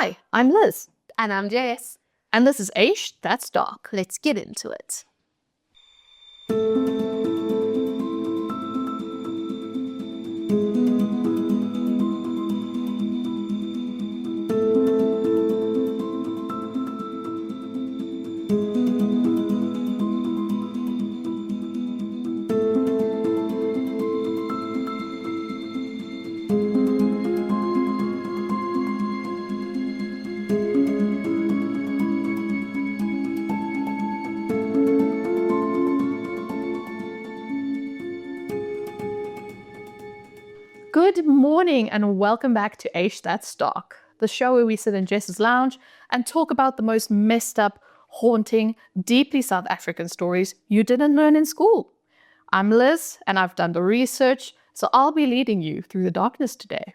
Hi, I'm Liz. And I'm Jess. And this is Eish, That's Dark. Let's get into it. Good morning and welcome back to Eish, That's Dark, the show where we sit in Jess's lounge and talk about the most messed up, haunting, deeply South African stories you didn't learn in school. I'm Liz and I've done the research, so I'll be leading you through the darkness today.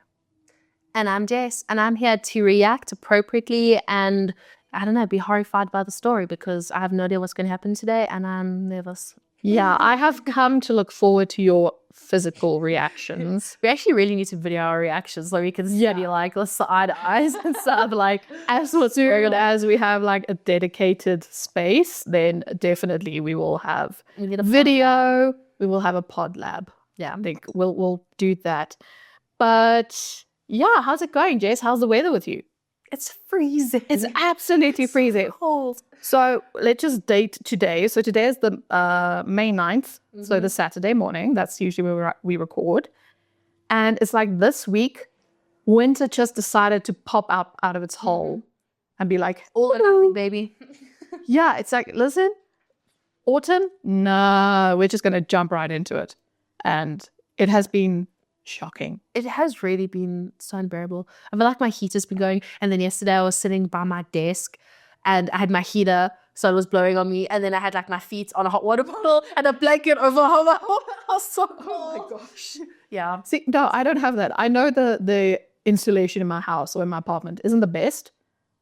And I'm Jess, and I'm here to react appropriately and, I don't know, be horrified by the story because I have no idea what's going to happen today and I'm nervous. Yeah, I have come to look forward to your physical reactions. We actually really need to video our reactions so we can study like the side eyes and stuff. Like, as what's going on, as we have like a dedicated space, then definitely we will have we need a video. We will have a pod lab. Yeah, I think we'll do that. But yeah, how's it going, Jess? How's the weather with you? It's freezing. It's absolutely freezing. Cold. So let's just date today. So today is the May 9th. So the Saturday morning. That's usually when we record. And it's like this week, winter just decided to pop out of its hole and be like, all or nothing, baby. Yeah, it's like, listen, autumn? No, we're just going to jump right into it. And it has been shocking. It has really been so unbearable. I feel like my heater's been going. And then yesterday I was sitting by my desk and I had my heater, so it was blowing on me. And then I had like my feet on a hot water bottle and a blanket over my whole house. So cold. Oh my gosh. Yeah. See, no, I don't have that. I know the insulation in my house or in my apartment isn't the best.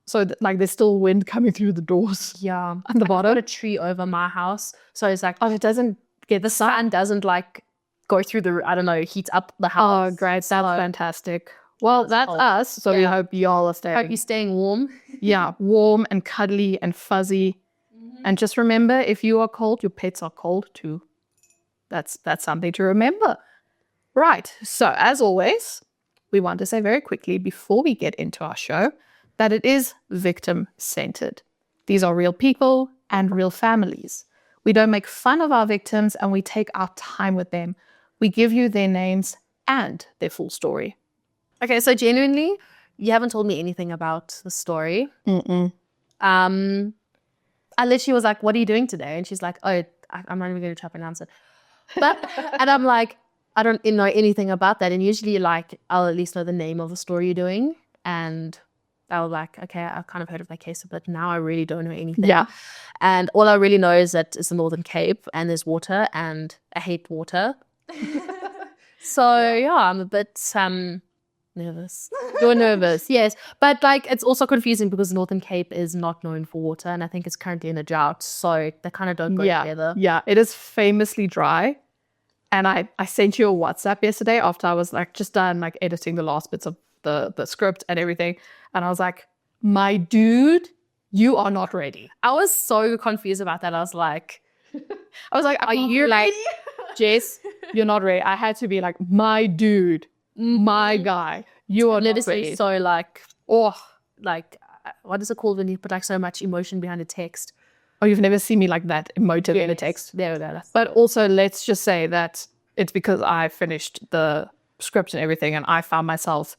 So like there's still wind coming through the doors. Yeah. And the bottom. I put a tree over my house. So it's like, Oh, it doesn't get the sun doesn't like go through the, I don't know, heat up the house. Oh, great. That's fantastic. Well, that's cold. us. So we hope y'all are staying. Hope you're staying warm. Yeah, warm and cuddly and fuzzy. And just remember, if you are cold, your pets are cold too. That's something to remember. Right. So as always, we want to say very quickly before we get into our show that it is victim-centered. These are real people and real families. We don't make fun of our victims and we take our time with them. We give you their names and their full story. Okay, so genuinely, you haven't told me anything about the story. I literally was like, what are you doing today? And she's like, oh, I'm not even going to try to pronounce it. But, and I'm like, I don't know anything about that. And usually like, I'll at least know the name of the story you're doing. And I was like, okay, I've kind of heard of that case, but now I really don't know anything. Yeah. And all I really know is that it's the Northern Cape and there's water and I hate water. So yeah, I'm a bit nervous. You're nervous, yes. But like it's also confusing because the Northern Cape is not known for water and I think it's currently in a drought. So they kind of don't go together. Yeah, it is famously dry. And I sent you a WhatsApp yesterday after I was like just done like editing the last bits of the script and everything. And I was like, my dude, you are not ready. I was so confused about that. I was like, are you like, Jess, you're not ready. I had to be like, my dude, my guy, you are not ready. So like, like, what is it called when you put like so much emotion behind a text? Oh, you've never seen me like that emotive in a text. There we go. But also, let's just say that it's because I finished the script and everything and I found myself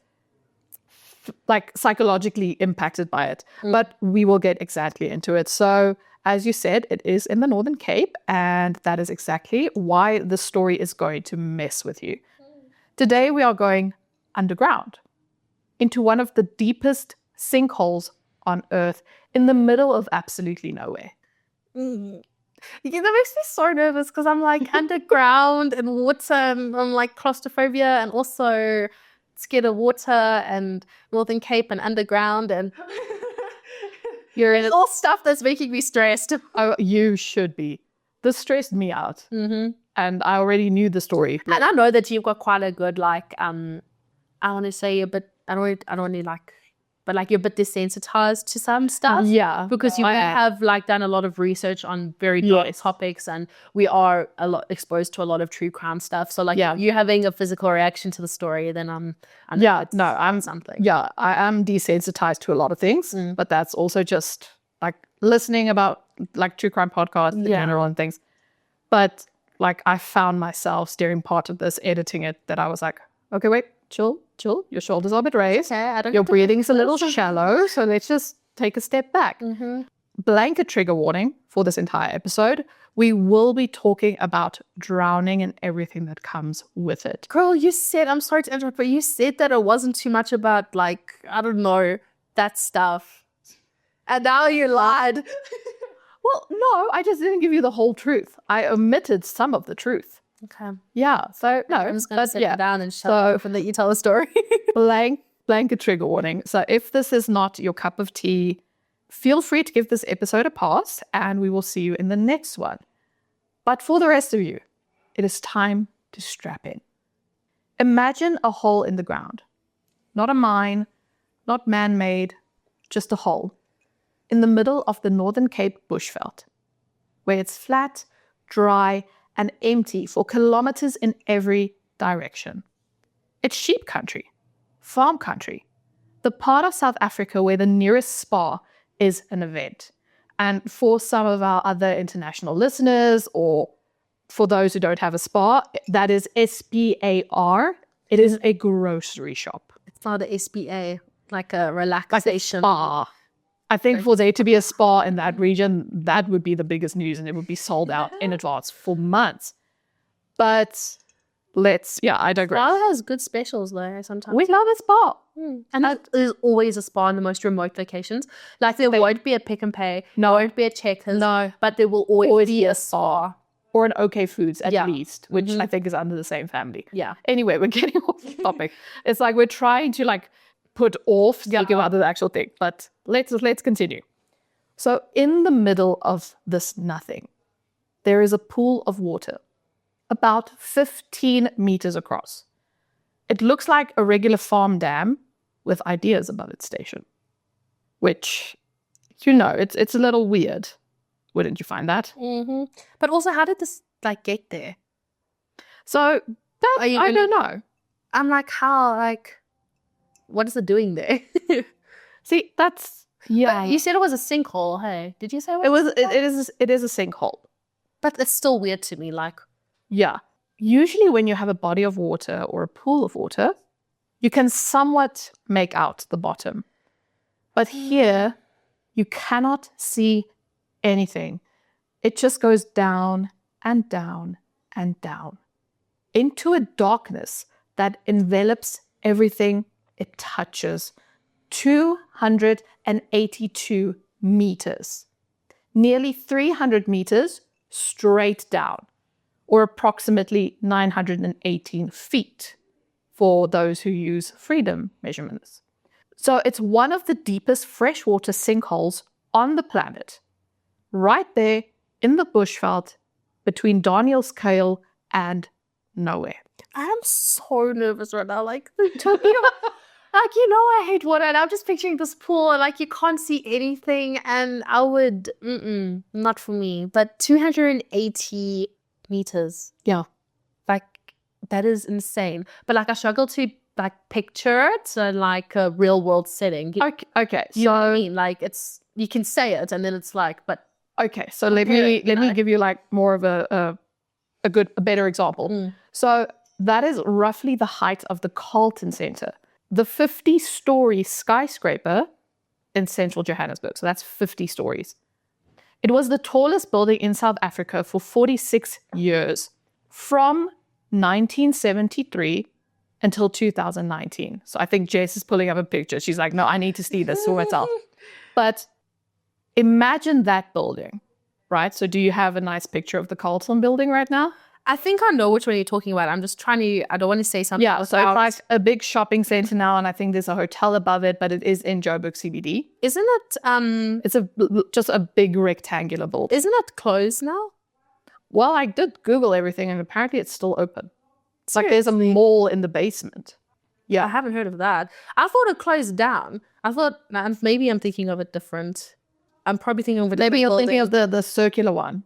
like psychologically impacted by it. But we will get exactly into it. So as you said, it is in the Northern Cape and that is exactly why the story is going to mess with you. Today we are going underground into one of the deepest sinkholes on Earth in the middle of absolutely nowhere. Yeah, that makes me so nervous because I'm like underground and water and I'm like claustrophobia and also scared of water and Northern Cape and underground and it's all stuff that's making me stressed. Oh, you should be. This stressed me out. And I already knew the story. And I know that you've got quite a good like I want to say, but I don't really like but like you're a bit desensitized to some stuff. Yeah. Because you have like done a lot of research on very dark topics, and we are a lot exposed to a lot of true crime stuff. So like you having a physical reaction to the story, then I'm something. Yeah, I am desensitized to a lot of things, but that's also just like listening about like true crime podcasts in general and things. But like I found myself during part of this editing it that I was like, okay, wait, chill. Your shoulders are a bit raised. Okay, your breathing's a little shallow, so let's just take a step back. Blanket trigger warning for this entire episode. We will be talking about drowning and everything that comes with it. Girl, you said, I'm sorry to interrupt, but you said that it wasn't too much about like, I don't know, that stuff. And now you lied. Well, no, I just didn't give you the whole truth. I omitted some of the truth. Okay. Yeah, so no. I'm just going to sit down and shut up and let you tell a story. Blanket trigger warning. So if this is not your cup of tea, feel free to give this episode a pass and we will see you in the next one. But for the rest of you, it is time to strap in. Imagine a hole in the ground. Not a mine, not man-made, just a hole. In the middle of the Northern Cape bushveld, where it's flat, dry, and empty for kilometers in every direction. It's sheep country, farm country, the part of South Africa where the nearest spa is an event. And for some of our other international listeners, or for those who don't have a spa, that is SPAR. It is a grocery shop. It's not a SPA, like a relaxation. Like a spa. I think for there to be a spa in that region, that would be the biggest news and it would be sold out in advance for months. But I digress. Spa has good specials though sometimes. We love a spa. And there's always a spa in the most remote locations. Like there won't be a Pick and Pay, there won't be a Checkers, but there will always be a spa. Or an OK Foods at least, which I think is under the same family. Yeah. Anyway, we're getting off the topic. It's like we're trying to like put off speaking about the actual thing, but let's continue. So in the middle of this nothing, there is a pool of water, about 15 meters across. It looks like a regular farm dam with ideas above its station, which, it's a little weird. Wouldn't you find that? But also, how did this like get there? So I don't know. I'm like, how, like, what is it doing there? See, that's But you said it was a sinkhole. Hey, did you say it is a sinkhole? But it's still weird to me. Like, usually when you have a body of water or a pool of water, you can somewhat make out the bottom. But here, you cannot see anything. It just goes down and down and down into a darkness that envelops everything it touches. 282 meters, nearly 300 meters straight down, or approximately 918 feet for those who use freedom measurements. So it's one of the deepest freshwater sinkholes on the planet, right there in the bushveld between Danielskuil and nowhere. I'm so nervous right now. Like, talking about, like, I hate water, and I'm just picturing this pool, and like, you can't see anything, and I would, not for me. But 280 meters. Yeah. Like, that is insane. But like, I struggle to like picture it in like a real world setting. Okay. You know what I mean? Like, you can say it, and then it's like, but. Okay, so let me give you like more of a better example. So that is roughly the height of the Carlton Center, the 50-story skyscraper in central Johannesburg. So that's 50 stories. It was the tallest building in South Africa for 46 years, from 1973 until 2019. So I think Jess is pulling up a picture. She's like, no, I need to see this for myself. But imagine that building, right? So do you have a nice picture of the Carlton building right now? I think I know which one you're talking about. I'm just trying to, I don't want to say something. Yeah, so it's like a big shopping center now, and I think there's a hotel above it, but it is in Joburg CBD. Isn't it? It's just a big rectangular building. Isn't it closed now? Well, I did Google everything, and apparently it's still open. It's like there's a mall in the basement. Yeah. I haven't heard of that. I thought it closed down. I thought, maybe I'm thinking of it different. I'm probably thinking of it. Maybe you're thinking of the circular one.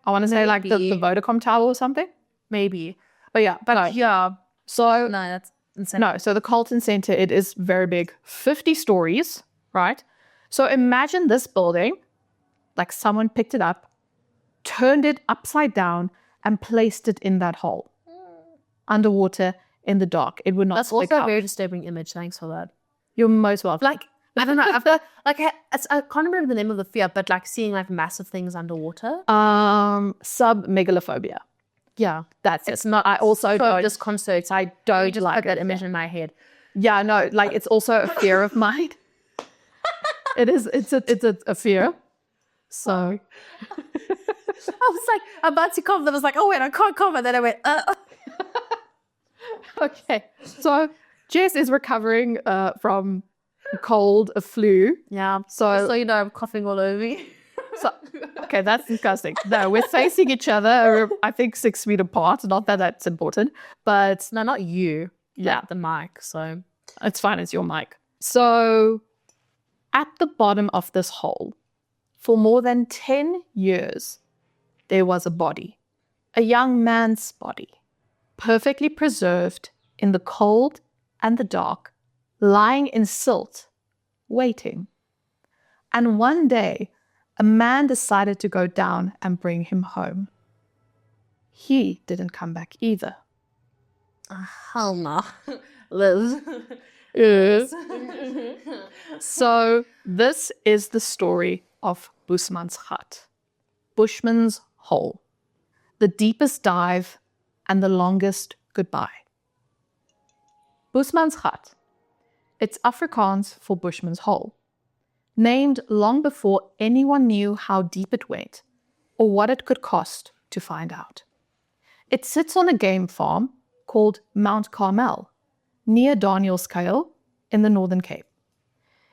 I want to say like the Maybe. Vodacom tower or something. Maybe. But yeah, But no. yeah. So No, that's insane. no, so the Carlton Center, it is very big, 50 stories, right? So imagine this building, like someone picked it up, turned it upside down, and placed it in that hole, underwater in the dark. It would not That's stick also out. a very disturbing image. Thanks for that. You're most welcome. Like, I don't know. I feel like I can't remember the name of the fear, but like seeing like massive things underwater. Submegalophobia. Yeah, That's it's it. not. I also don't. disconcerts. I don't Just like put that it. image in my head. Yeah, no, like it's also a fear of mine. It is. It's a fear. So I was like about to comment. I was like, oh wait, I can't comment. Then I went, okay. So Jess is recovering from a cold, a flu. Yeah. So you know, I'm coughing all over me. So, okay, that's disgusting. No, we're facing each other, I think 6 feet apart. Not that that's important, but No, not you. yeah, The mic. So it's fine. It's your mic. So at the bottom of this hole, for more than 10 years, there was a body, a young man's body, perfectly preserved in the cold and the dark, lying in silt, waiting. And one day, a man decided to go down and bring him home. He didn't come back either. hell no, Liz. Yes. So this is the story of Boesmansgat, Bushman's Hole, the deepest dive and the longest goodbye. Boesmansgat. It's Afrikaans for Bushman's Hole, named long before anyone knew how deep it went or what it could cost to find out. It sits on a game farm called Mount Carmel, near Danielskale in the Northern Cape.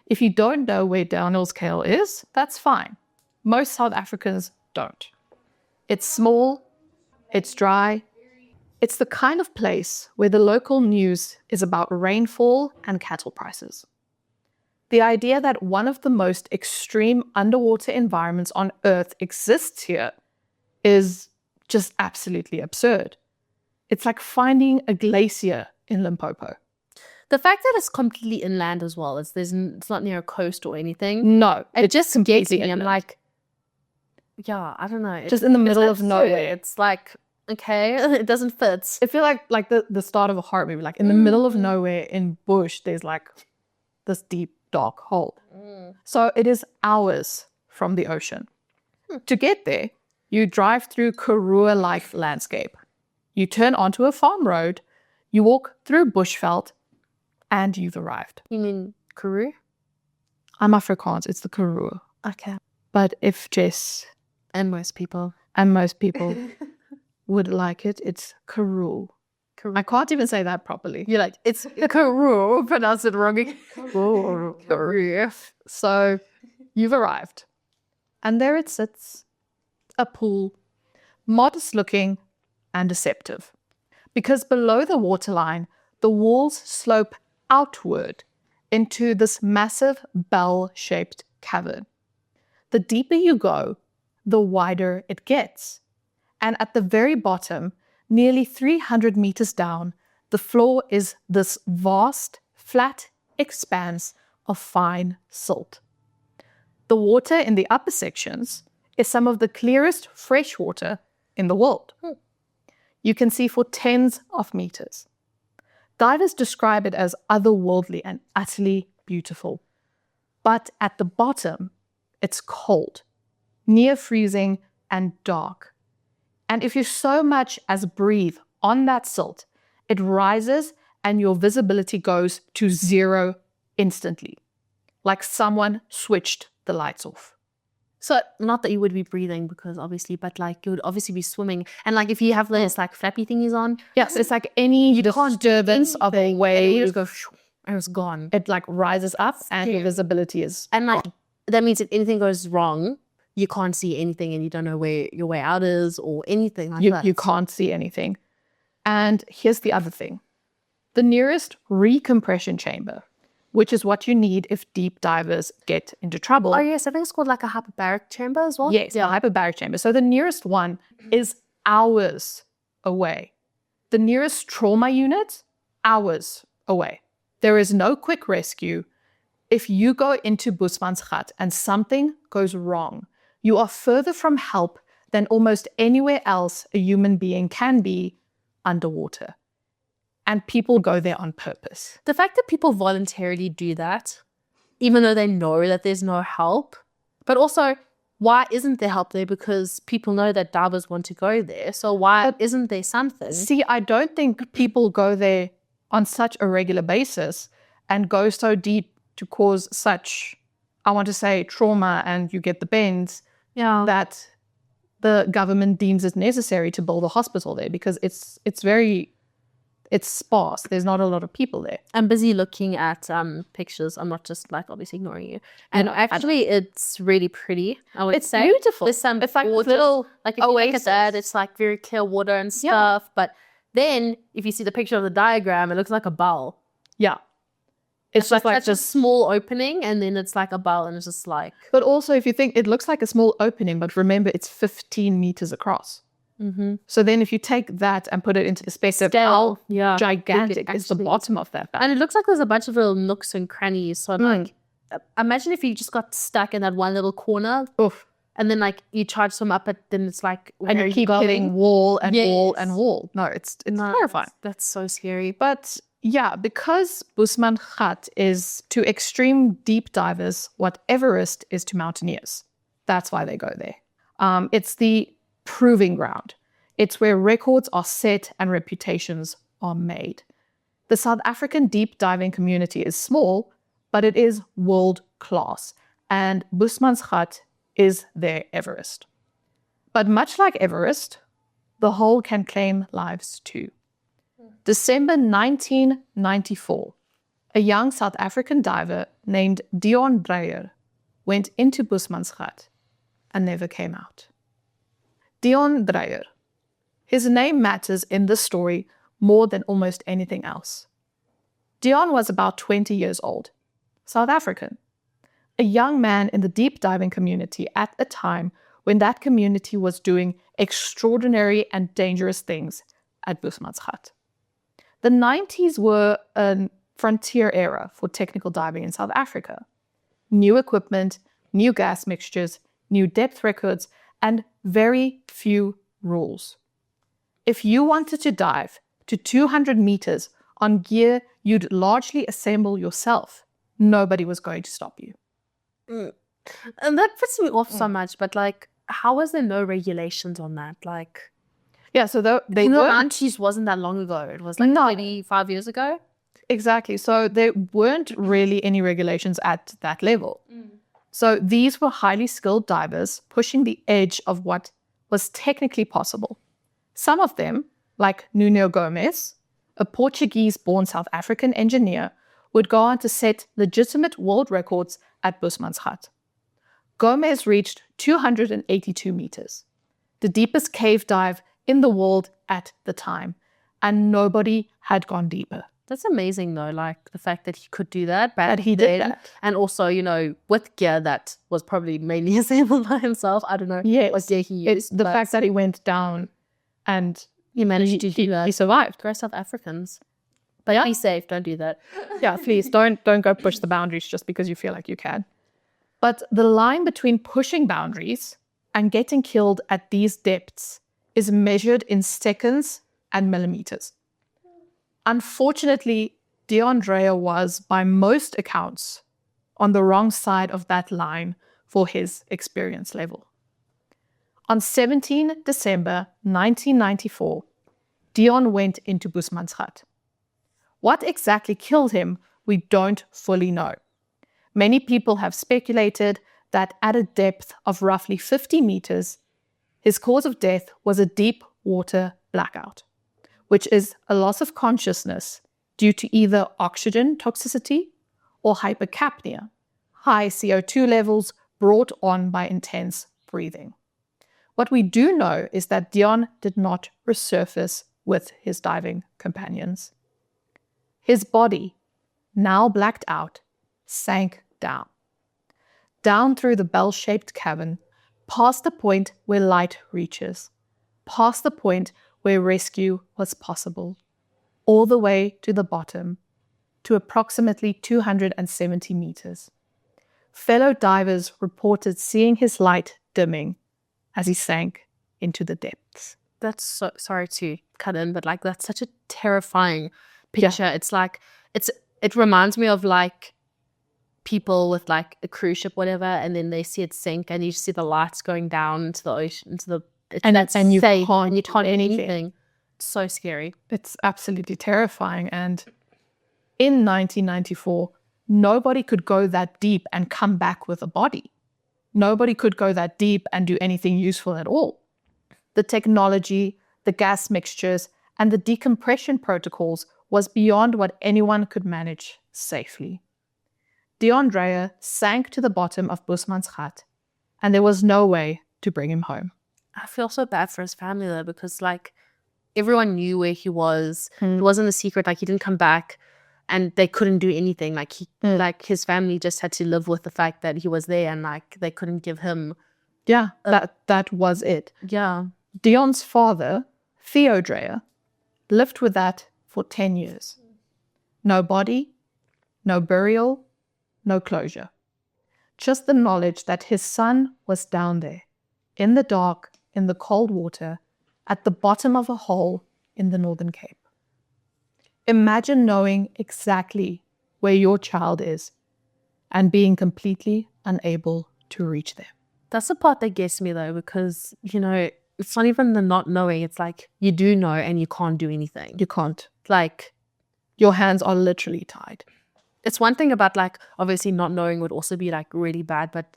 If you don't know where Danielskale is, that's fine. Most South Africans don't. It's small, it's dry. It's the kind of place where the local news is about rainfall and cattle prices. The idea that one of the most extreme underwater environments on Earth exists here is just absolutely absurd. It's like finding a glacier in Limpopo. The fact that it's completely inland as well. It's not near a coast or anything. No, It just gets completely me. I'm inland. like, yeah, I don't know. Just in the middle of absurd. nowhere. It's like, okay, it doesn't fit. I feel like the start of a horror movie. Like in the middle of nowhere in bush, there's like this deep, dark hole. So it is hours from the ocean. To get there, you drive through Karoo-like landscape. You turn onto a farm road, you walk through bushveld, and you've arrived. You mean Karoo? I'm Afrikaans, it's the Karoo. Okay. But if Jess And most people. and most people would like it, it's Karoo. I can't even say that properly. You're like, it's Karoo. Pronounce it wrong again. Karoo. So you've arrived. And there it sits, a pool, modest looking and deceptive. Because below the waterline, the walls slope outward into this massive bell-shaped cavern. The deeper you go, the wider it gets. And at the very bottom, nearly 300 meters down, the floor is this vast, flat expanse of fine silt. The water in the upper sections is some of the clearest fresh water in the world. You can see for tens of meters. Divers describe it as otherworldly and utterly beautiful. But at the bottom, it's cold, near freezing and dark. And if you so much as breathe on that silt, it rises and your visibility goes to zero instantly, like someone switched the lights off. So not that you would be breathing because obviously, but like you would obviously be swimming. And like if you have those like flappy thingies on, Yes, it's like any disturbance of a you wave, just go and it's gone. it like rises up and your visibility is And like that means if anything goes wrong, you can't see anything and you don't know where your way out is or anything like that. you can't see anything. And here's the other thing. The nearest recompression chamber, which is what you need if deep divers get into trouble. Oh, yes. I think it's called like a hyperbaric chamber as well. Yes, the hyperbaric chamber. So the nearest one is hours away. The nearest trauma unit, hours away. There is no quick rescue. If you go into Boesmansgat and something goes wrong, you are further from help than almost anywhere else a human being can be underwater. And people go there on purpose. The fact that people voluntarily do that, even though they know that there's no help, but also, why isn't there help there? Because people know that divers want to go there. So why isn't there something? See, I don't think people go there on such a regular basis and go so deep to cause such, I want to say, trauma, and you get the bends, that the government deems it necessary to build a hospital there, because it's sparse. There's not a lot of people there. I'm busy looking at pictures. I'm not just like obviously ignoring you. And actually, it's really pretty. I would say beautiful. There's some it's like gorgeous, little like if you look at that, it's like very clear water and stuff. But then if you see the picture of the diagram, it looks like a bowl. Yeah. It's just like a small opening, and then it's like a bowl, and it's just like. But also, if you think, it looks like a small opening, but remember, it's 15 meters across. Mm-hmm. So then if you take that and put it into perspective, how gigantic is the bottom of that bag? And it looks like there's a bunch of little nooks and crannies. So like, imagine if you just got stuck in that one little corner. Oof. And then like you charge some up, then it's like, and you keep hitting wall and wall and wall. No, it's terrifying. That's so scary. But yeah, because Boesmansgat is to extreme deep divers what Everest is to mountaineers. That's why they go there. It's the proving ground. It's where records are set and reputations are made. The South African deep diving community is small, but it is world class, and Boesmansgat is their Everest. But much like Everest, the hole can claim lives too. December 1994, a young South African diver named Deon Dreyer went into Boesmansgat and never came out. Deon Dreyer. His name matters in this story more than almost anything else. Deon was about 20 years old, South African, a young man in the deep diving community at a time when that community was doing extraordinary and dangerous things at Boesmansgat. The 90s were a frontier era for technical diving in South Africa. New equipment, new gas mixtures, new depth records, and very few rules. If you wanted to dive to 200 meters on gear you'd largely assemble yourself, nobody was going to stop you. And that puts me off so much, but like, how was there no regulations on that? Like, yeah, so they the were 90s wasn't that long ago. It was like 25 years ago. Exactly. So there weren't really any regulations at that level. So these were highly skilled divers pushing the edge of what was technically possible. Some of them, like Nuno Gomes, a Portuguese-born South African engineer, would go on to set legitimate world records at Boesmansgat. Gomes reached 282 meters, the deepest cave dive in the world at the time, and nobody had gone deeper. That's amazing though, like the fact that he could do that. That he did that. And also, you know, with gear that was probably mainly assembled by himself. I don't know what gear he used. It's the fact that he went down and he managed to do that. He survived. Great South Africans. But yeah, be safe, don't do that. Yeah, please don't go push the boundaries just because you feel like you can. But the line between pushing boundaries and getting killed at these depths is measured in seconds and millimeters. Unfortunately, Deon Dreyer was, by most accounts, on the wrong side of that line for his experience level. On 17 December 1994, Deon went into Boesmansgat. What exactly killed him, we don't fully know. Many people have speculated that at a depth of roughly 50 meters, his cause of death was a deep water blackout, which is a loss of consciousness due to either oxygen toxicity or hypercapnia, high CO2 levels brought on by intense breathing. What we do know is that Deon did not resurface with his diving companions. His body, now blacked out, sank down through the bell-shaped cavern, past the point where light reaches, past the point where rescue was possible, all the way to the bottom, to approximately 270 meters. Fellow divers reported seeing his light dimming as he sank into the depths. That's so, sorry to cut in, but like that's such a terrifying picture. Yeah. It's like it reminds me of like people with like a cruise ship, whatever, and then they see it sink, and you see the lights going down into the ocean, And you safe, can't and you can't do anything. anything. It's so scary. It's absolutely terrifying. And in 1994, nobody could go that deep and come back with a body. Nobody could go that deep and do anything useful at all. The technology, the gas mixtures, and the decompression protocols was beyond what anyone could manage safely. Deon Dreyer sank to the bottom of Boesmansgat, and there was no way to bring him home. I feel so bad for his family though, because like everyone knew where he was. It wasn't a secret. Like he didn't come back, and they couldn't do anything. Like like his family just had to live with the fact that he was there, and like they couldn't give him. Yeah, that was it. Yeah. Deon's father, Theo Dreyer, lived with that for 10 years. No body, no burial, no closure. Just the knowledge that his son was down there, in the dark, in the cold water, at the bottom of a hole in the Northern Cape. Imagine knowing exactly where your child is and being completely unable to reach them. That's the part that gets me though, because, you know, it's not even the not knowing. It's like you do know and you can't do anything. You can't. Like your hands are literally tied. It's one thing about like obviously not knowing would also be like really bad, but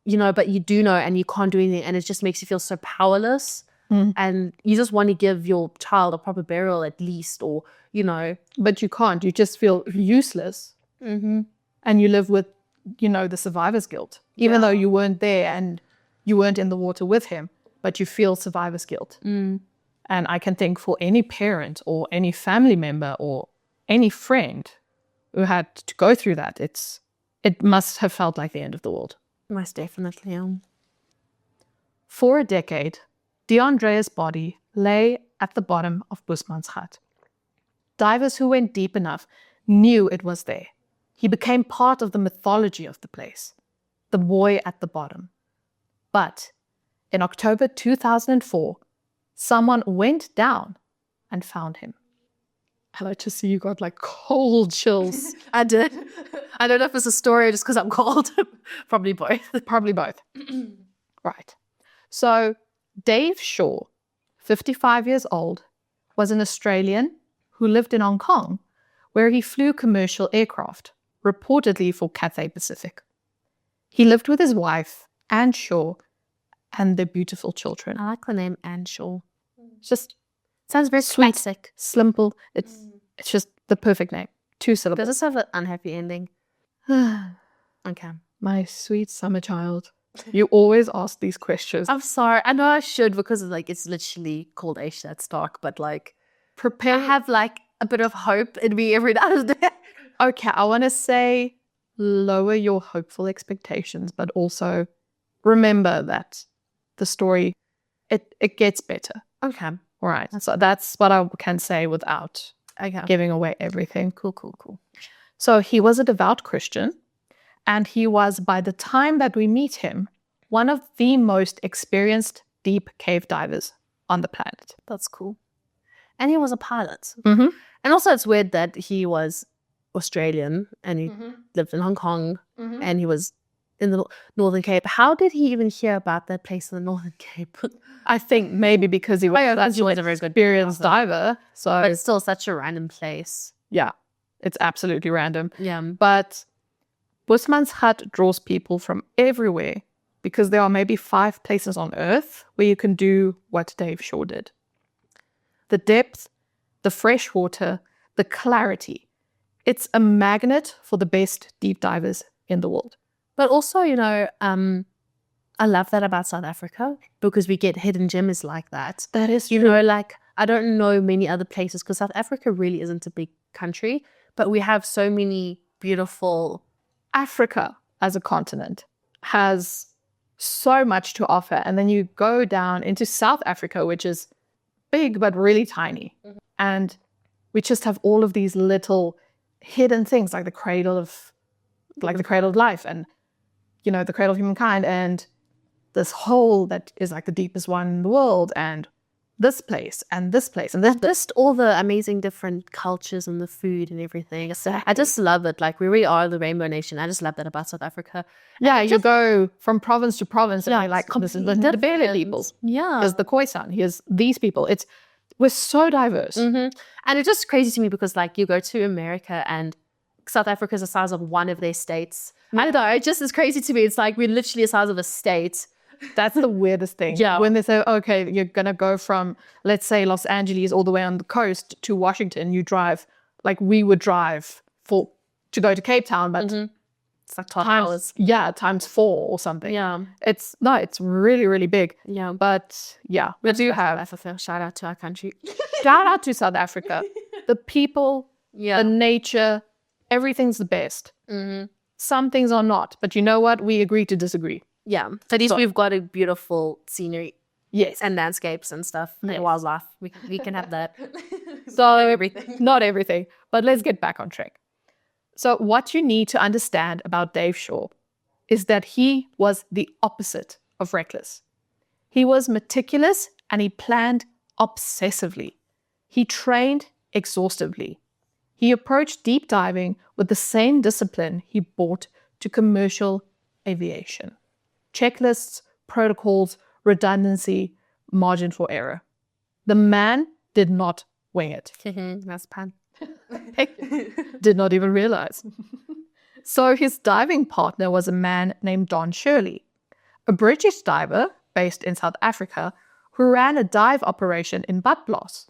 you know, but you do know and you can't do anything, and it just makes you feel so powerless. And you just want to give your child a proper burial at least, or you know, but you can't. You just feel useless, and you live with, you know, the survivor's guilt, even though you weren't there and you weren't in the water with him, but you feel survivor's guilt. And I can think for any parent or any family member or any friend who had to go through that, it must have felt like the end of the world. Most definitely. For a decade, Deon Dreyer's body lay at the bottom of Boesmansgat. Divers who went deep enough knew it was there. He became part of the mythology of the place, the boy at the bottom. But in October 2004, someone went down and found him. I like to see you got like cold chills. I did. I don't know if it's a story or just because I'm cold. Probably both. Probably both. Right. So Dave Shaw, 55 years old, was an Australian who lived in Hong Kong, where he flew commercial aircraft, reportedly for Cathay Pacific. He lived with his wife, Anne Shaw, and their beautiful children. I like the name Anne Shaw. Just sounds very sweet, classic. simple. It's just the perfect name. 2 syllables. Does this have an unhappy ending? Okay. My sweet summer child. You always ask these questions. I'm sorry. I know I should, because like it's literally called eishthatsdark, but like Prepare. I have like a bit of hope in me every now and then. Okay, I want to say lower your hopeful expectations, but also remember that the story, it gets better. Okay. All right. So that's what I can say without giving away everything. Cool. So he was a devout Christian, and he was, by the time that we meet him, one of the most experienced deep cave divers on the planet. That's cool. And he was a pilot. Mm-hmm. And also it's weird that he was Australian and he lived in Hong Kong and he was in the Northern Cape. How did he even hear about that place in the Northern Cape? I think maybe because he was such a very good experienced diver. So, but it's still such a random place. Yeah, it's absolutely random. Yeah. But Boesmansgat draws people from everywhere because there are maybe 5 places on Earth where you can do what Dave Shaw did. The depth, the fresh water, the clarity. It's a magnet for the best deep divers in the world. But also, you know, I love that about South Africa, because we get hidden gems like that. That is true. You know, like I don't know many other places, because South Africa really isn't a big country, but we have so many beautiful. Africa as a continent has so much to offer. And then you go down into South Africa, which is big but really tiny. And we just have all of these little hidden things like the cradle of life and, you know, the cradle of humankind and this hole that is like the deepest one in the world and this place and this place and this. Just all the amazing different cultures and the food and everything. So I just love it. Like we really are the rainbow nation. I just love that about South Africa. Yeah, you go from province to province and you're like, this is the Ndebele people. Yeah. Here's the Khoisan. Here's these people. We're so diverse. And it's just crazy to me because like you go to America and South Africa is the size of one of their states. I don't know. It just is crazy to me. It's like we're literally the size of a state. That's the weirdest thing. Yeah. When they say, okay, you're going to go from, let's say, Los Angeles all the way on the coast to Washington, you drive, like we would drive to go to Cape Town, but it's like 12 hours. Yeah, times 4 or something. Yeah. It's really, really big. Yeah. But yeah, we do have. Africa. Shout out to our country. Shout out to South Africa. The people, Yeah. the nature, everything's the best. Some things are not. But you know what? We agree to disagree. Yeah. So at least we've got a beautiful scenery. Yes. And landscapes and stuff. Yes. And wildlife. We can have that. So everything. Not everything. But let's get back on track. So what you need to understand about Dave Shaw is that he was the opposite of reckless. He was meticulous and he planned obsessively. He trained exhaustively. He approached deep diving with the same discipline he brought to commercial aviation. Checklists, protocols, redundancy, margin for error. The man did not wing it. That's pan. Did not even realize. So his diving partner was a man named Don Shirley, a British diver based in South Africa who ran a dive operation in Badplaas.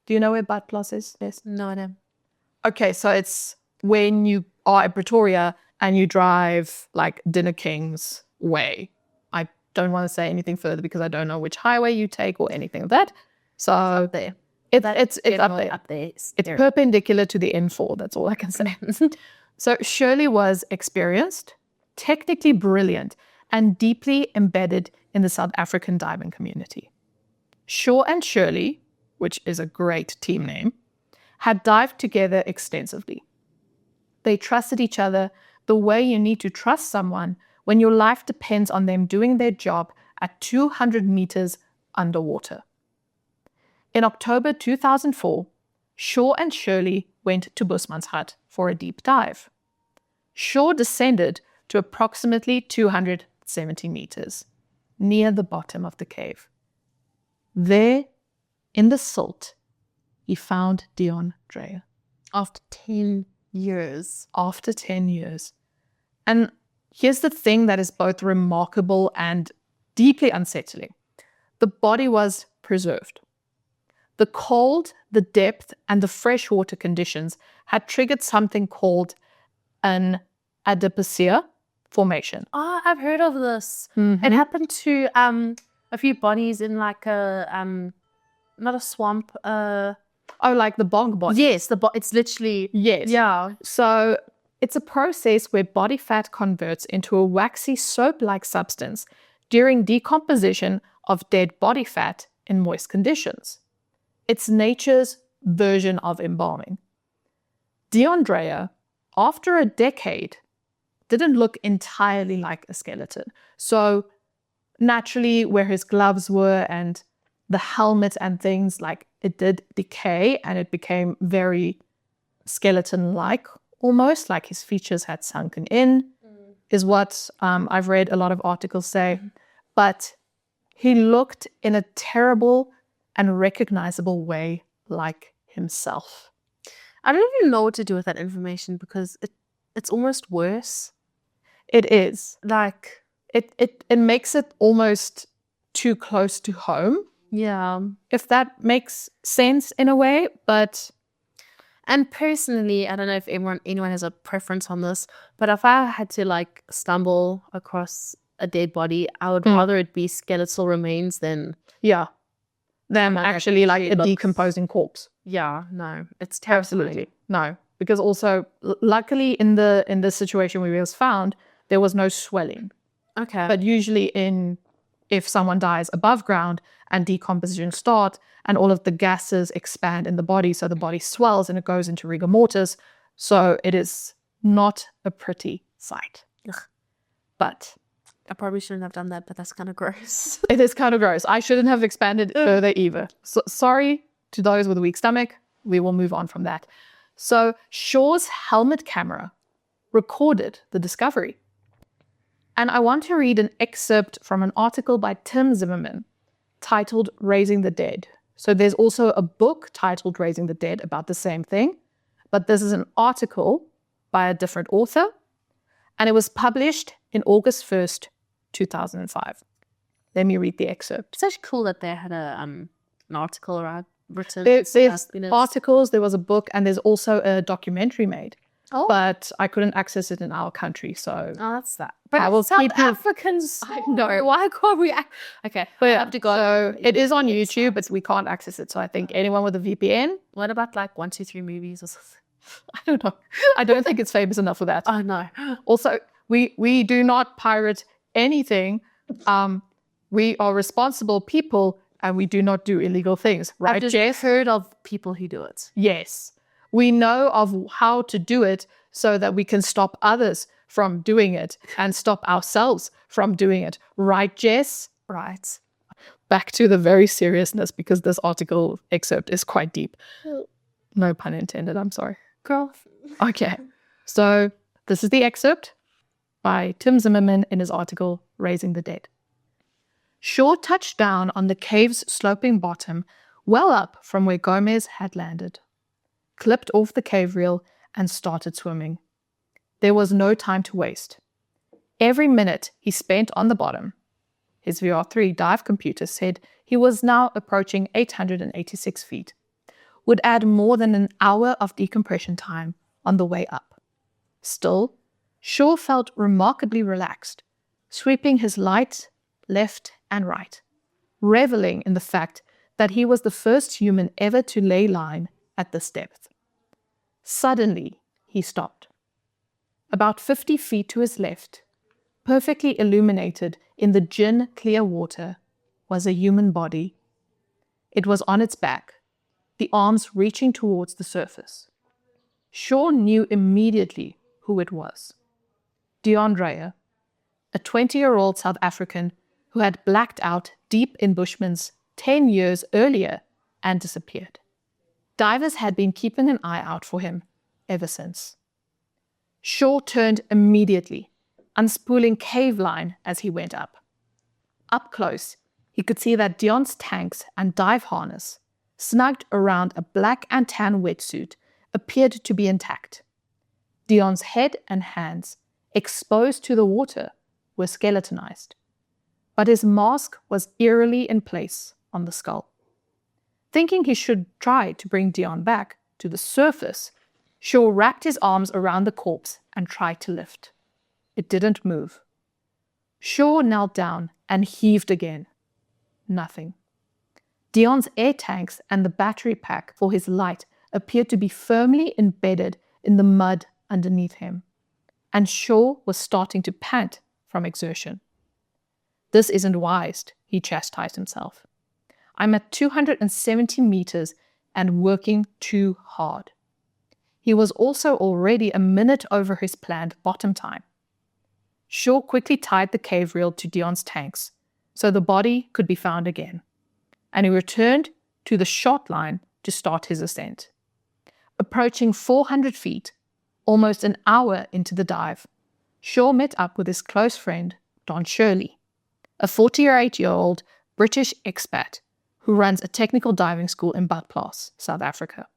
Do you know where Badplaas is? Yes. No, no. Okay, so it's when you are at Pretoria and you drive like Dinner King's way. I don't want to say anything further because I don't know which highway you take or anything of that. So Up there. it's up there. Up there. It's perpendicular to the N4. That's all I can say. So Shirley was experienced, technically brilliant, and deeply embedded in the South African diving community. Shaw and Shirley, which is a great team name, had dived together extensively. They trusted each other the way you need to trust someone when your life depends on them doing their job at 200 meters underwater. In October 2004, Shaw and Shirley went to Boesmansgat for a deep dive. Shaw descended to approximately 270 meters, near the bottom of the cave. There, in the silt, he found Deon Dreyer. After 10 years. After 10 years. And here's the thing that is both remarkable and deeply unsettling. The body was preserved. The cold, the depth, and the freshwater conditions had triggered something called an adipocere formation. Oh, I've heard of this. It happened to a few bodies in like a not a swamp. Oh, like the bog body. Yes, it's literally Yes. yeah. So it's a process where body fat converts into a waxy soap-like substance during decomposition of dead body fat in moist conditions. It's nature's version of embalming. Deon Dreyer, after a decade, didn't look entirely like a skeleton. So naturally, where his gloves were and the helmet and things, like it did decay and it became very skeleton-like, almost like his features had sunken in, is what I've read a lot of articles say. But he looked in a terrible and recognizable way like himself. I don't even know what to do with that information because it's almost worse. It is. Like It makes it almost too close to home, yeah. if that makes sense in a way. But And personally, I don't know if anyone has a preference on this, but if I had to like stumble across a dead body, I would rather it be skeletal remains than yeah, them Like actually like actually a looks- decomposing corpse. no, it's terrible. Absolutely. No. because also luckily in the situation where he was found, there was no swelling. Okay. But usually if someone dies above ground and decomposition starts and all of the gases expand in the body, so the body swells and it goes into rigor mortis. So it is not a pretty sight. Ugh. But I probably shouldn't have done that, but that's kind of gross. it is kind of gross. I shouldn't have expanded further either. So, sorry to those with a weak stomach. We will move on from that. So Shaw's helmet camera recorded the discovery. And I want to read an excerpt from an article by Tim Zimmerman titled Raising the Dead. So there's also a book titled Raising the Dead about the same thing, but this is an article by a different author, and it was published in August 1st, 2005. Let me read the excerpt. It's actually cool that they had an article written. There's articles, there was a book, and there's also a documentary made. Oh. But I couldn't access it in our country, so That's that. But I will South keep you- Africans. I know. Why can't we? Okay. But I yeah, have to go. so it is on YouTube, but we can't access it. So I think anyone with a VPN, What about like 1, 2, 3 movies or something? I don't know. I don't think it's famous enough for that. Oh no. Also, we do not pirate anything. We are responsible people, and we do not do illegal things, right, I've just Jess? heard of people who do it. Yes. We know of how to do it so that we can stop others from doing it and stop ourselves from doing it. Right, Jess? Right. Back to the very seriousness, because this article excerpt is quite deep. No pun intended, I'm sorry. Girl. Okay. So this is the excerpt by Tim Zimmerman in his article, Raising the Dead. Shaw touched down on the cave's sloping bottom, well up from where Gomez had landed, clipped off the cave reel, and started swimming. There was no time to waste. Every minute he spent on the bottom, his VR3 dive computer said he was now approaching 886 feet, would add more than an hour of decompression time on the way up. Still, Shaw felt remarkably relaxed, sweeping his light left and right, reveling in the fact that he was the first human ever to lay line at this depth. Suddenly, he stopped. About 50 feet to his left, perfectly illuminated in the gin-clear water, was a human body. It was on its back, the arms reaching towards the surface. Shaw knew immediately who it was. Deon Dreyer, a 20-year-old South African who had blacked out deep in Bushmans 10 years earlier and disappeared. Divers had been keeping an eye out for him ever since. Shaw turned immediately, unspooling cave line as he went up. Up close, he could see that Deon's tanks and dive harness, snugged around a black and tan wetsuit, appeared to be intact. Deon's head and hands, exposed to the water, were skeletonized, but his mask was eerily in place on the skull. Thinking he should try to bring Deon back to the surface, Shaw wrapped his arms around the corpse and tried to lift. It didn't move. Shaw knelt down and heaved again. Nothing. Deon's air tanks and the battery pack for his light appeared to be firmly embedded in the mud underneath him, and Shaw was starting to pant from exertion. This isn't wise, he chastised himself. I'm at 270 meters and working too hard. He was also already a minute over his planned bottom time. Shaw quickly tied the cave reel to Deon's tanks so the body could be found again, and he returned to the shot line to start his ascent. Approaching 400 feet, almost an hour into the dive, Shaw met up with his close friend, Don Shirley, a 48-year-old British expat who runs a technical diving school in Badplaas, South Africa.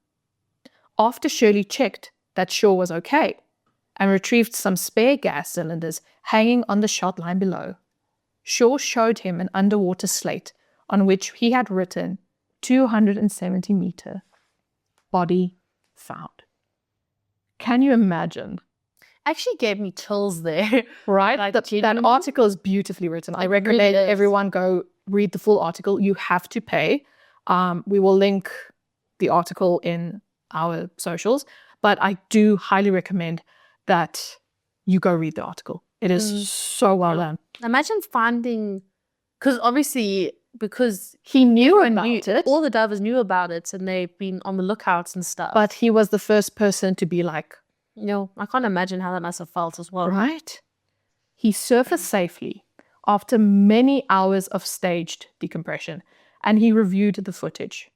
After Shirley checked that Shaw was okay and retrieved some spare gas cylinders hanging on the shot line below, Shaw showed him an underwater slate on which he had written 270 meter, body found. Can you imagine? Actually gave me chills there. Right? Like, that article is beautifully written. I recommend everyone go read the full article. You have to pay. We will link the article in our socials, But I do highly recommend that you go read the article. It is so well done. Imagine finding, because He knew about it. all the divers knew about it and they've been on the lookouts and stuff. But he was the first person to be like, I can't imagine how that must have felt as well. right? He surfaced safely after many hours of staged decompression, and he reviewed the footage.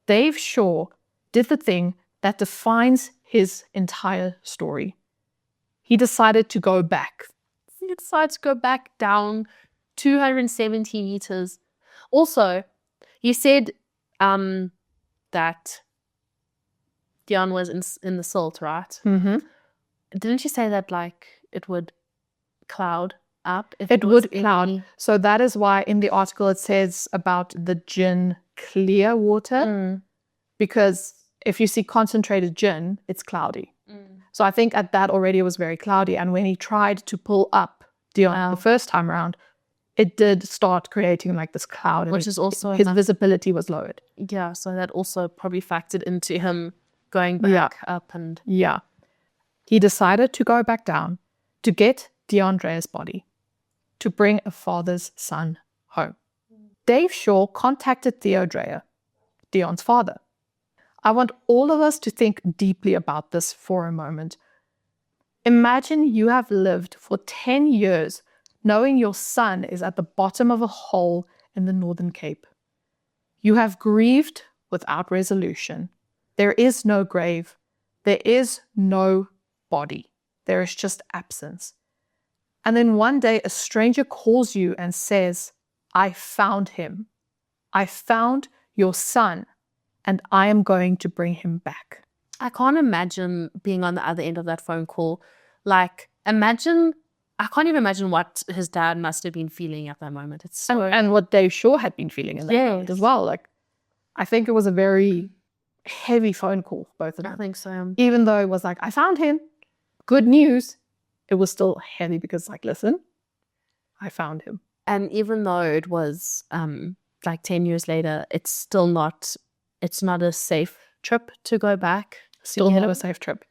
Dave Shaw did the thing that defines his entire story. He decided to go back. He decided to go back down 270 meters. Also, you said that Deon was in the silt, right? Mm-hmm. Didn't you say that like it would cloud up? If It was would cloud. So that is why in the article it says about the gin clear water, because if you see concentrated gin, it's cloudy. So I think at that already it was very cloudy. And when he tried to pull up Deon the first time around, it did start creating like this cloud. Which is also his visibility was lowered. Yeah, so that also probably factored into him going back up. And yeah. He decided to go back down to get Deon Dreyer's body, to bring a father's son home. Dave Shaw contacted Theo Dreyer, Deon's father. I want all of us to think deeply about this for a moment. Imagine you have lived for 10 years knowing your son is at the bottom of a hole in the Northern Cape. You have grieved without resolution. There is no grave. There is no body. There is just absence. And then one day a stranger calls you and says, I found him. I found your son, and I am going to bring him back. I can't imagine being on the other end of that phone call. Like, I can't even imagine what his dad must have been feeling at that moment. It's so... And what Dave Shaw had been feeling in that moment as well. Like, I think it was a very heavy phone call for both of them. I think so. Even though it was like, I found him. Good news. It was still heavy because like, listen, I found him. And even though it was like 10 years later, it's not a safe trip to go back. Still not a safe trip.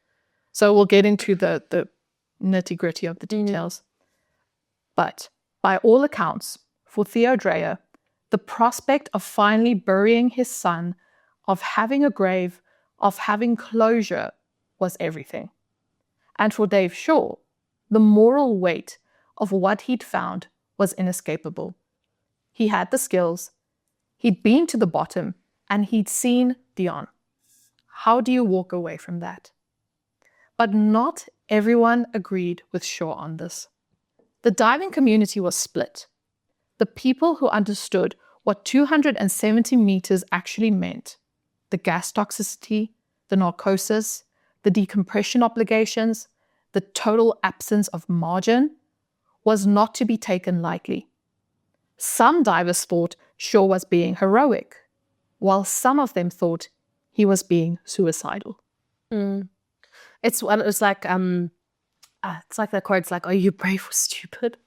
So we'll get into the nitty gritty of the details. But by all accounts, for Theo Dreyer, the prospect of finally burying his son, of having a grave, of having closure was everything. And for Dave Shaw, the moral weight of what he'd found was inescapable. He had the skills, he'd been to the bottom, and he'd seen Deon. How do you walk away from that? But not everyone agreed with Shaw on this. The diving community was split. The people who understood what 270 meters actually meant, the gas toxicity, the narcosis, the decompression obligations, the total absence of margin, was not to be taken lightly. Some divers thought Shaw was being heroic, while some of them thought he was being suicidal. It's like the quote's like, are you brave or stupid?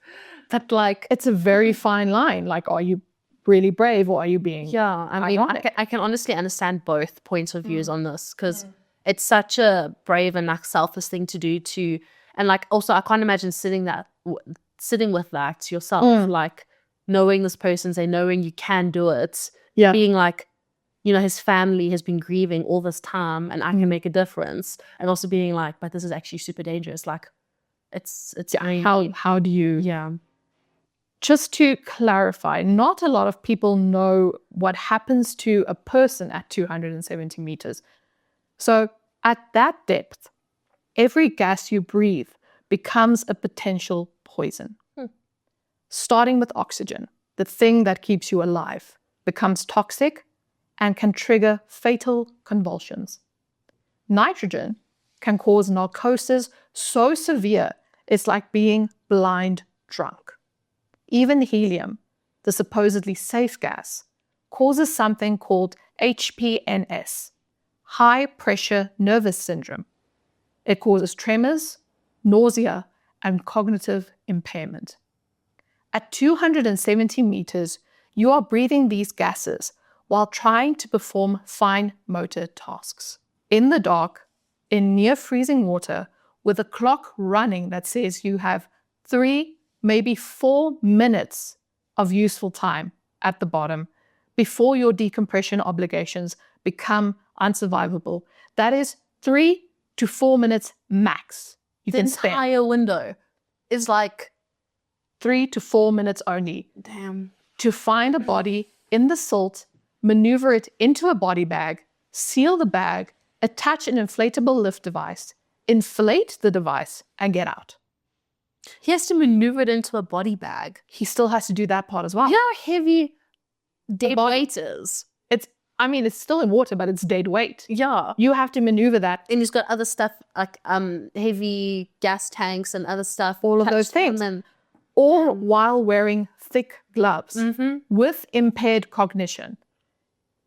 But like, it's a very fine line. Like, are you really brave or are you being I can honestly understand both points of views on this, because it's such a brave and like selfless thing to do and like also I can't imagine sitting with that yourself, like knowing this person, knowing you can do it, being like, his family has been grieving all this time and I can make a difference, and also being like, but this is actually super dangerous. Like it's how do you Just to clarify, not a lot of people know what happens to a person at 270 meters. So at that depth, every gas you breathe becomes a potential poison. Starting with oxygen, the thing that keeps you alive, becomes toxic and can trigger fatal convulsions. Nitrogen can cause narcosis so severe it's like being blind drunk. Even helium, the supposedly safe gas, causes something called HPNS, high pressure nervous syndrome. It causes tremors, nausea, and cognitive impairment. At 270 meters, you are breathing these gases while trying to perform fine motor tasks. In the dark, in near freezing water with a clock running that says you have 3, maybe 4 minutes of useful time at the bottom before your decompression obligations become unsurvivable. That is 3 to 4 minutes max. You The can spend entire window is like, 3 to 4 minutes only damn. to find a body in the silt, maneuver it into a body bag, seal the bag, attach an inflatable lift device, inflate the device, and get out. He has to maneuver it into a body bag. He still has to do that part as well. You know how heavy dead body- weight is? It's still in water, but it's dead weight. Yeah. You have to maneuver that. And he's got other stuff like heavy gas tanks and other stuff. All of those attached to him things. and- All while wearing thick gloves Mhm. with impaired cognition.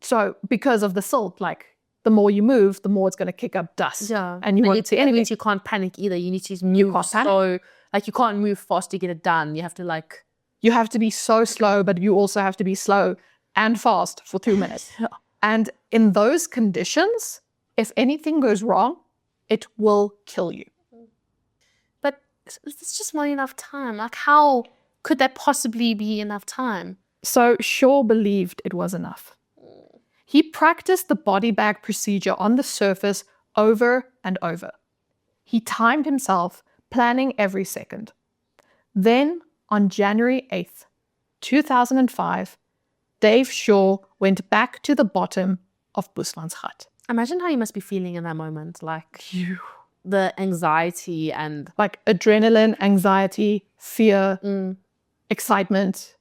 So because of the silt, like the more you move, the more it's going to kick up dust. Yeah. And you won't see That anything. means you can't panic either. You need to move can't panic. so, like, you can't move fast to get it done. You have to, like... You have to be so slow, but you also have to be slow and fast for 2 minutes. And in those conditions, if anything goes wrong, it will kill you. But it's just not enough time. Like, how could that possibly be enough time? So Shaw believed it was enough. He practiced the body bag procedure on the surface over and over. He timed himself, planning every second. Then, on January 8th, 2005, Dave Shaw went back to the bottom of Boesmansgat. Imagine how you must be feeling in that moment. Like, the anxiety and... Like adrenaline, anxiety, fear, excitement.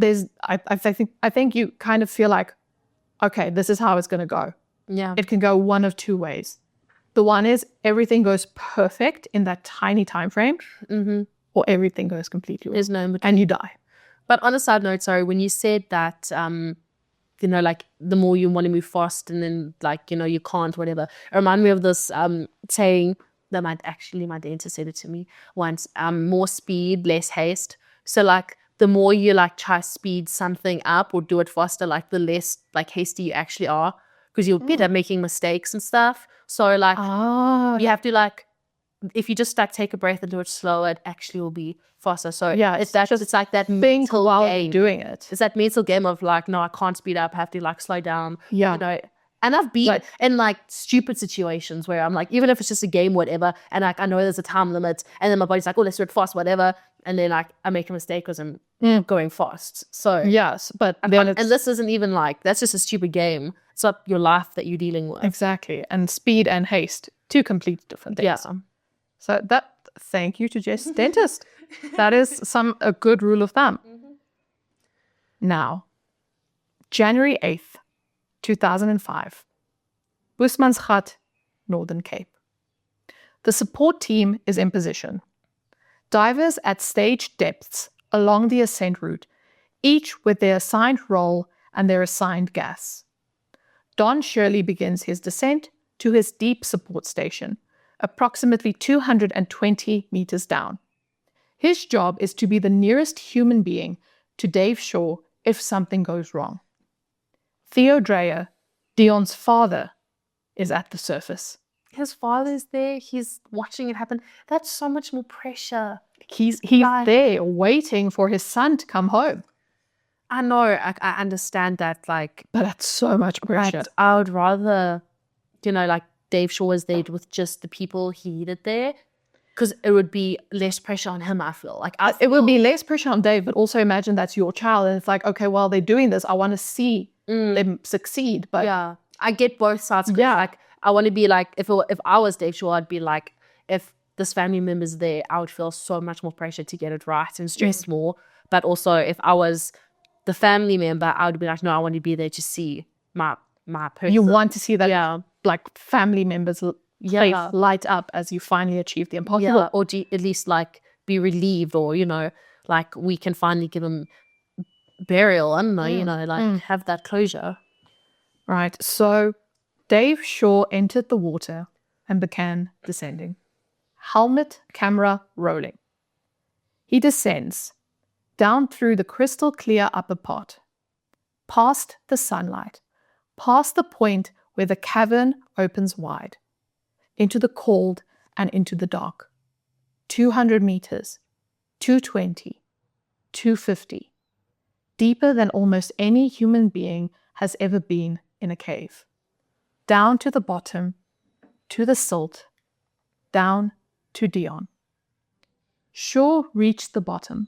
I think you kind of feel like, okay, this is how it's going to go. Yeah. It can go one of 2 ways. The one is everything goes perfect in that tiny time frame, or everything goes completely wrong There's no in between. and you die. But on a side note, sorry, when you said that, you know, like the more you want to move fast and then like, you know, you can't, whatever. It reminded me of this saying that my dentist said it to me once, more speed, less haste. So like the more you like try speed something up or do it faster, like the less like hasty you actually are, because you'll be making mistakes and stuff. So like you have to like, if you just like take a breath and do it slower, it actually will be faster. So Yeah, it's like that think mental while game. doing it. It's that mental game of like, no, I can't speed up. I have to like slow down. Yeah. You know, and I've been Like- in like stupid situations where I'm like, even if it's just a game, whatever, and like I know there's a time limit, and then my body's like, oh, let's do it fast, whatever, and then like I make a mistake because I'm going fast. So Yes, but then and this isn't even like, that's just a stupid game. It's not your life that you're dealing with. exactly. And speed and haste, 2 completely different things. Yeah. So thank you to Jess, dentist. That is a good rule of thumb. Now, January 8th, 2005, Boesmansgat, Northern Cape. The support team is in position. Divers at stage depths along the ascent route, each with their assigned role and their assigned gas. Don Shirley begins his descent to his deep support station, approximately 220 meters down. His job is to be the nearest human being to Dave Shaw if something goes wrong. Theo Dreyer, Deon's father, is at the surface. His father's there. He's watching it happen. That's so much more pressure. He's Right. there waiting for his son to come home. I know. I understand that. Like, But that's so much pressure. but I would rather, you know, like Dave Shaw was there with just the people he needed there, because it would be less pressure on him. I feel like It will be less pressure on Dave, but also imagine that's your child. And it's like, okay, while they're doing this, I want to see them succeed. But Yeah, I get both sides. 'Cause, Yeah. like I want to be like, if I was Dave Shaw, I'd be like, if this family member's there, I would feel so much more pressure to get it right and stress more. But also, if I was the family member, I would be like, no, I want to be there to see my person. you want to see that Yeah. like family members' face light up as you finally achieve the impossible. Yeah, or at least like be relieved, or you know, like we can finally give him burial. I don't know, you know, like have that closure. Right. So Dave Shaw entered the water and began descending. Helmet, camera, rolling. He descends down through the crystal clear upper part, past the sunlight, past the point where the cavern opens wide. into the cold and into the dark. 200 meters, 220, 250, deeper than almost any human being has ever been in a cave. Down to the bottom, to the silt, down to Deon. Shaw reached the bottom.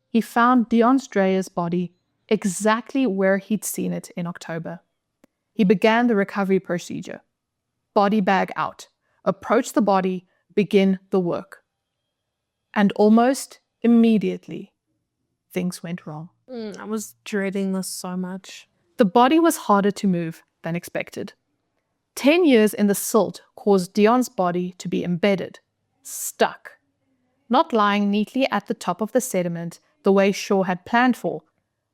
He found Deon's Dreyer's body exactly where he'd seen it in October. He began the recovery procedure. Body bag out, approach the body, begin the work. And almost immediately, things went wrong. I was dreading this so much. The body was harder to move than expected. 10 years in the silt caused Deon's body to be embedded, stuck, not lying neatly at the top of the sediment the way Shaw had planned for,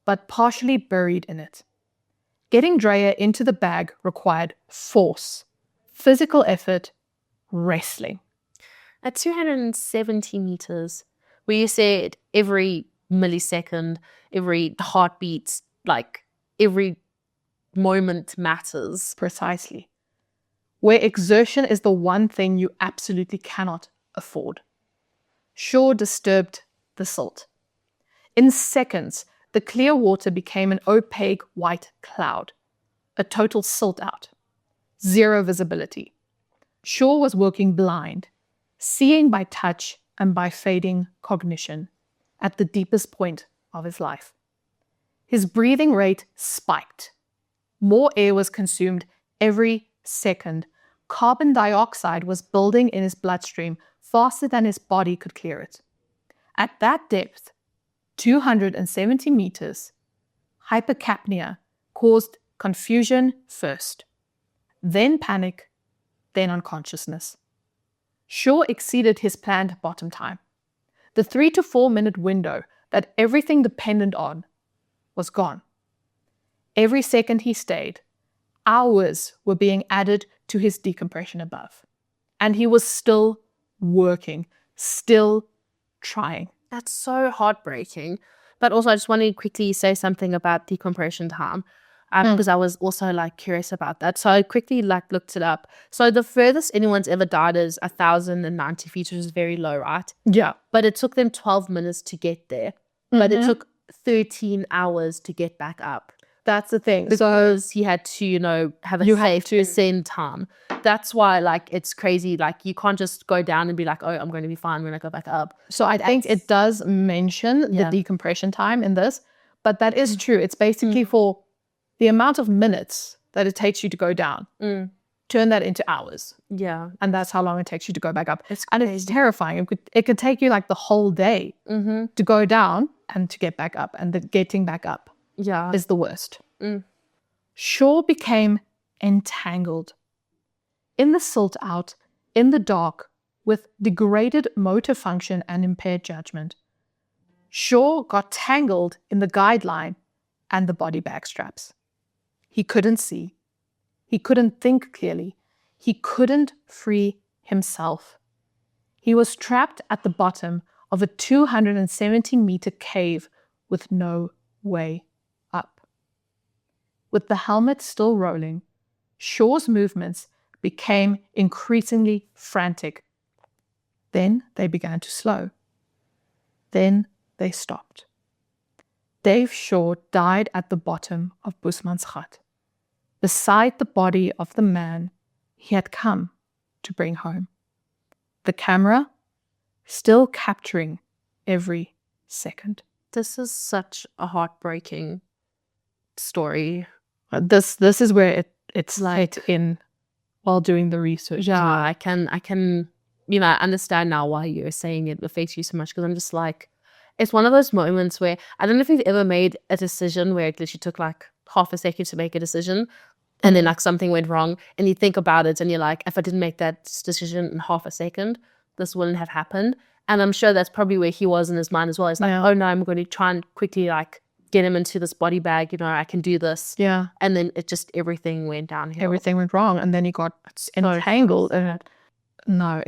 but partially buried in it. Getting Dreyer into the bag required force, physical effort, wrestling. At 270 meters, where you said every millisecond, every heartbeat, like every moment matters. Precisely. Where exertion is the one thing you absolutely cannot afford. Shaw disturbed the silt. In seconds, the clear water became an opaque white cloud, a total silt out. Zero visibility. Shaw was working blind, seeing by touch and by fading cognition, at the deepest point of his life. His breathing rate spiked. More air was consumed every second. Carbon dioxide was building in his bloodstream faster than his body could clear it. At that depth, 270 meters, hypercapnia caused confusion first, then panic, then unconsciousness. Shaw exceeded his planned bottom time. The 3 to 4 minute window that everything depended on was gone. Every second he stayed, hours were being added to his decompression above. And he was still working, still trying. That's so heartbreaking. But also, I just wanted to quickly say something about decompression time, because I was also curious about that. So I quickly looked it up. So the furthest anyone's ever died is 1,090 feet, which is very low, right? Yeah. But it took them 12 minutes to get there. But it took 13 hours to get back up. That's the thing. Because he had to, have a safe descent time. That's why, it's crazy. You can't just go down and be like, oh, I'm going to be fine when I go back up. So I think it does mention the decompression time in this, but that is true. It's basically for the amount of minutes that it takes you to go down. Turn that into hours. Yeah. And that's how long it takes you to go back up. And it's terrifying. It could take you the whole day to go down and to get back up. And the getting back up is the worst. Shaw became entangled in the silt out, in the dark, with degraded motor function and impaired judgment. Shaw got tangled in the guideline and the body bag straps. He couldn't see. He couldn't think clearly. He couldn't free himself. He was trapped at the bottom of a 270-meter cave with no way up. With the helmet still rolling, Shaw's movements became increasingly frantic. Then they began to slow. Then they stopped. Dave Shaw died at the bottom of Boesmansgat, beside the body of the man he had come to bring home. The camera still capturing every second. This is such a heartbreaking story. This is where it's hit in while doing the research. Yeah, I can understand now why you're saying it affects you so much, because I'm just it's one of those moments where I don't know if you've ever made a decision where it literally took half a second to make a decision, and then something went wrong, and you think about it and you're like, if I didn't make that decision in half a second, this wouldn't have happened. And I'm sure that's probably where he was in his mind as well. It's oh no, I'm going to try and quickly get him into this body bag, I can do this. Yeah. And then everything went downhill. Everything went wrong, and then he got entangled. And no,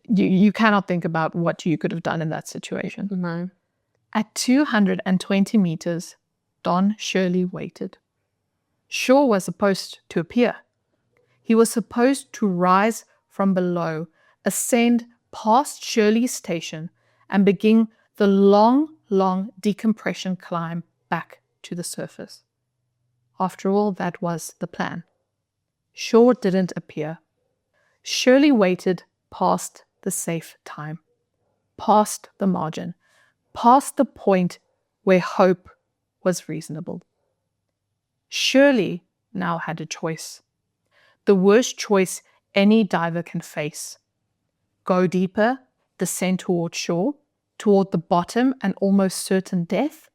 you cannot think about what you could have done in that situation. No. At 220 meters, Don Shirley waited. Shaw was supposed to appear. he was supposed to rise from below, ascend past Shirley's station, and begin the long decompression climb back to the surface. After all, that was the plan. Shaw didn't appear. Shirley waited past the safe time, past the margin, past the point where hope was reasonable. Shirley now had a choice. The worst choice any diver can face. Go deeper, descend toward shore, toward the bottom and almost certain death,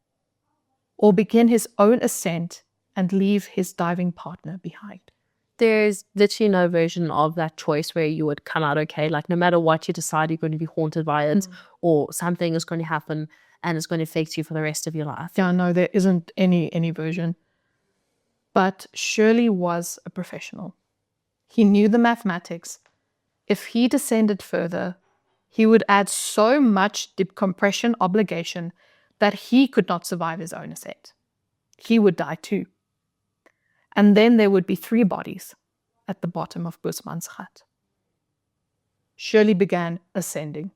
or begin his own ascent and leave his diving partner behind. There's literally no version of that choice where you would come out okay. Like no matter what you decide, you're going to be haunted by it or something is going to happen and it's going to affect you for the rest of your life. Yeah, no, there isn't any version. But Shirley was a professional. He knew the mathematics. If he descended further, he would add so much decompression obligation that he could not survive his own ascent. He would die too. And then there would be 3 bodies at the bottom of Boesmansgat. Shirley began ascending,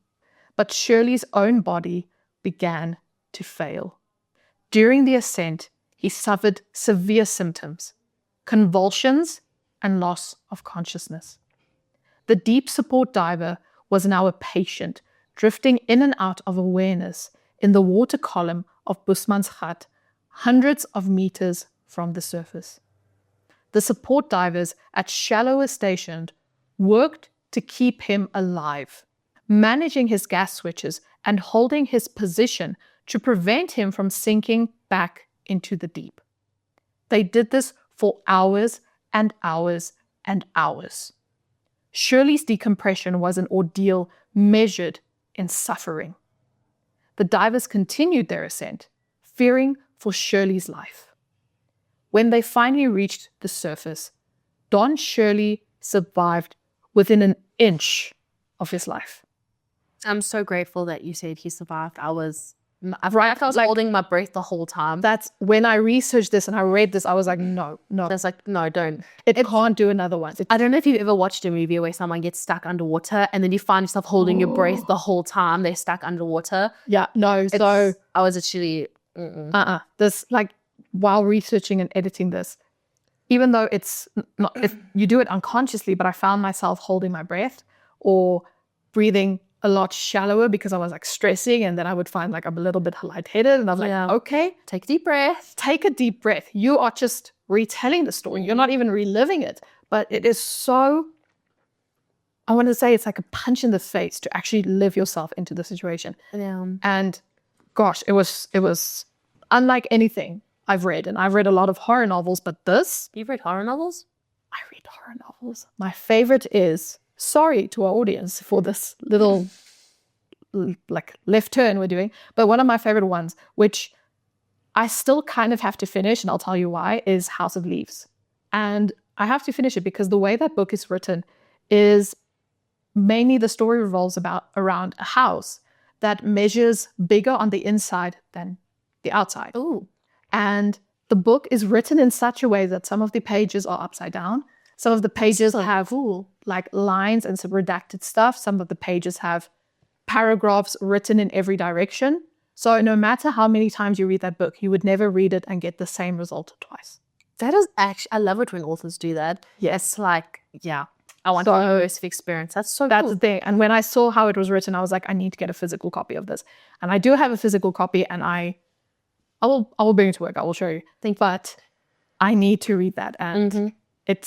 but Shirley's own body began to fail. During the ascent, he suffered severe symptoms, convulsions, and loss of consciousness. The deep support diver was now a patient, drifting in and out of awareness in the water column of Boesmansgat, hundreds of meters from the surface. The support divers at shallower stations worked to keep him alive, managing his gas switches and holding his position to prevent him from sinking back into the deep. They did this for hours and hours and hours. Shirley's decompression was an ordeal measured in suffering. The divers continued their ascent, fearing for Shirley's life. When they finally reached the surface, Don Shirley survived within an inch of his life. I'm so grateful that you said he survived. I was holding my breath the whole time. That's when I researched this and I read this, I was like, no. That's like, no, don't. It can't do another one. I don't know if you've ever watched a movie where someone gets stuck underwater and then you find yourself holding your breath the whole time they're stuck underwater. Yeah, no. So I was actually, this, like, while researching and editing this, even though it's not, if you do it unconsciously, but I found myself holding my breath or breathing a lot shallower because I was like stressing, and then I would find like I'm a little bit lightheaded and I'm like, okay, take a deep breath. Take a deep breath. You are just retelling the story. You're not even reliving it, but it is so, I want to say it's like a punch in the face to actually live yourself into the situation. Yeah. And gosh, it was unlike anything I've read, and I've read a lot of horror novels, but this... You've read horror novels? I read horror novels. My favorite is, sorry to our audience for this little like left turn we're doing, but one of my favorite ones, which I still kind of have to finish, and I'll tell you why, is House of Leaves. And I have to finish it because the way that book is written is mainly the story revolves around a house that measures bigger on the inside than the outside. Ooh. And the book is written in such a way that some of the pages are upside down. Some of the pages have like lines and some redacted stuff. Some of the pages have paragraphs written in every direction. So no matter how many times you read that book, you would never read it and get the same result twice. That is actually, I love it when authors do that. Yes. Like, yeah, I want immersive experience. That's so That's cool. the thing. And when I saw how it was written, I was like, I need to get a physical copy of this. And I do have a physical copy, and I will bring it to work. I will show you. But I need to read that, and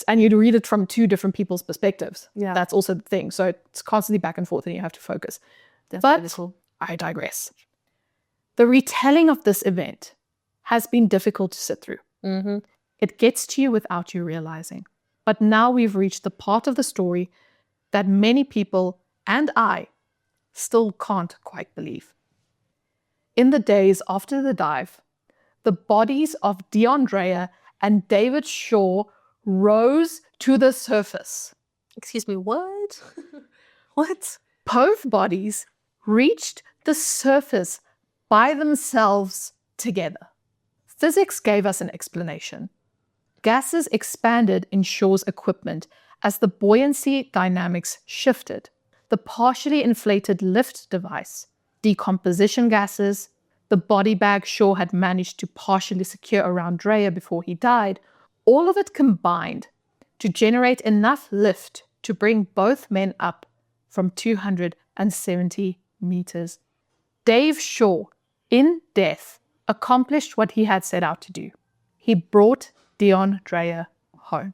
and you read it from 2 different people's perspectives. Yeah, that's also the thing. So it's constantly back and forth, and you have to focus. But really cool. I digress. The retelling of this event has been difficult to sit through. It gets to you without you realizing. But now we've reached the part of the story that many people and I still can't quite believe. In the days after the dive, the bodies of Deon Dreyer and David Shaw rose to the surface. Excuse me, what? What? Both bodies reached the surface by themselves together. Physics gave us an explanation. Gases expanded in Shaw's equipment as the buoyancy dynamics shifted, the partially inflated lift device, decomposition gases, the body bag Shaw had managed to partially secure around Dreyer before he died, all of it combined to generate enough lift to bring both men up from 270 meters. Dave Shaw, in death, accomplished what he had set out to do. He brought Deon Dreyer home.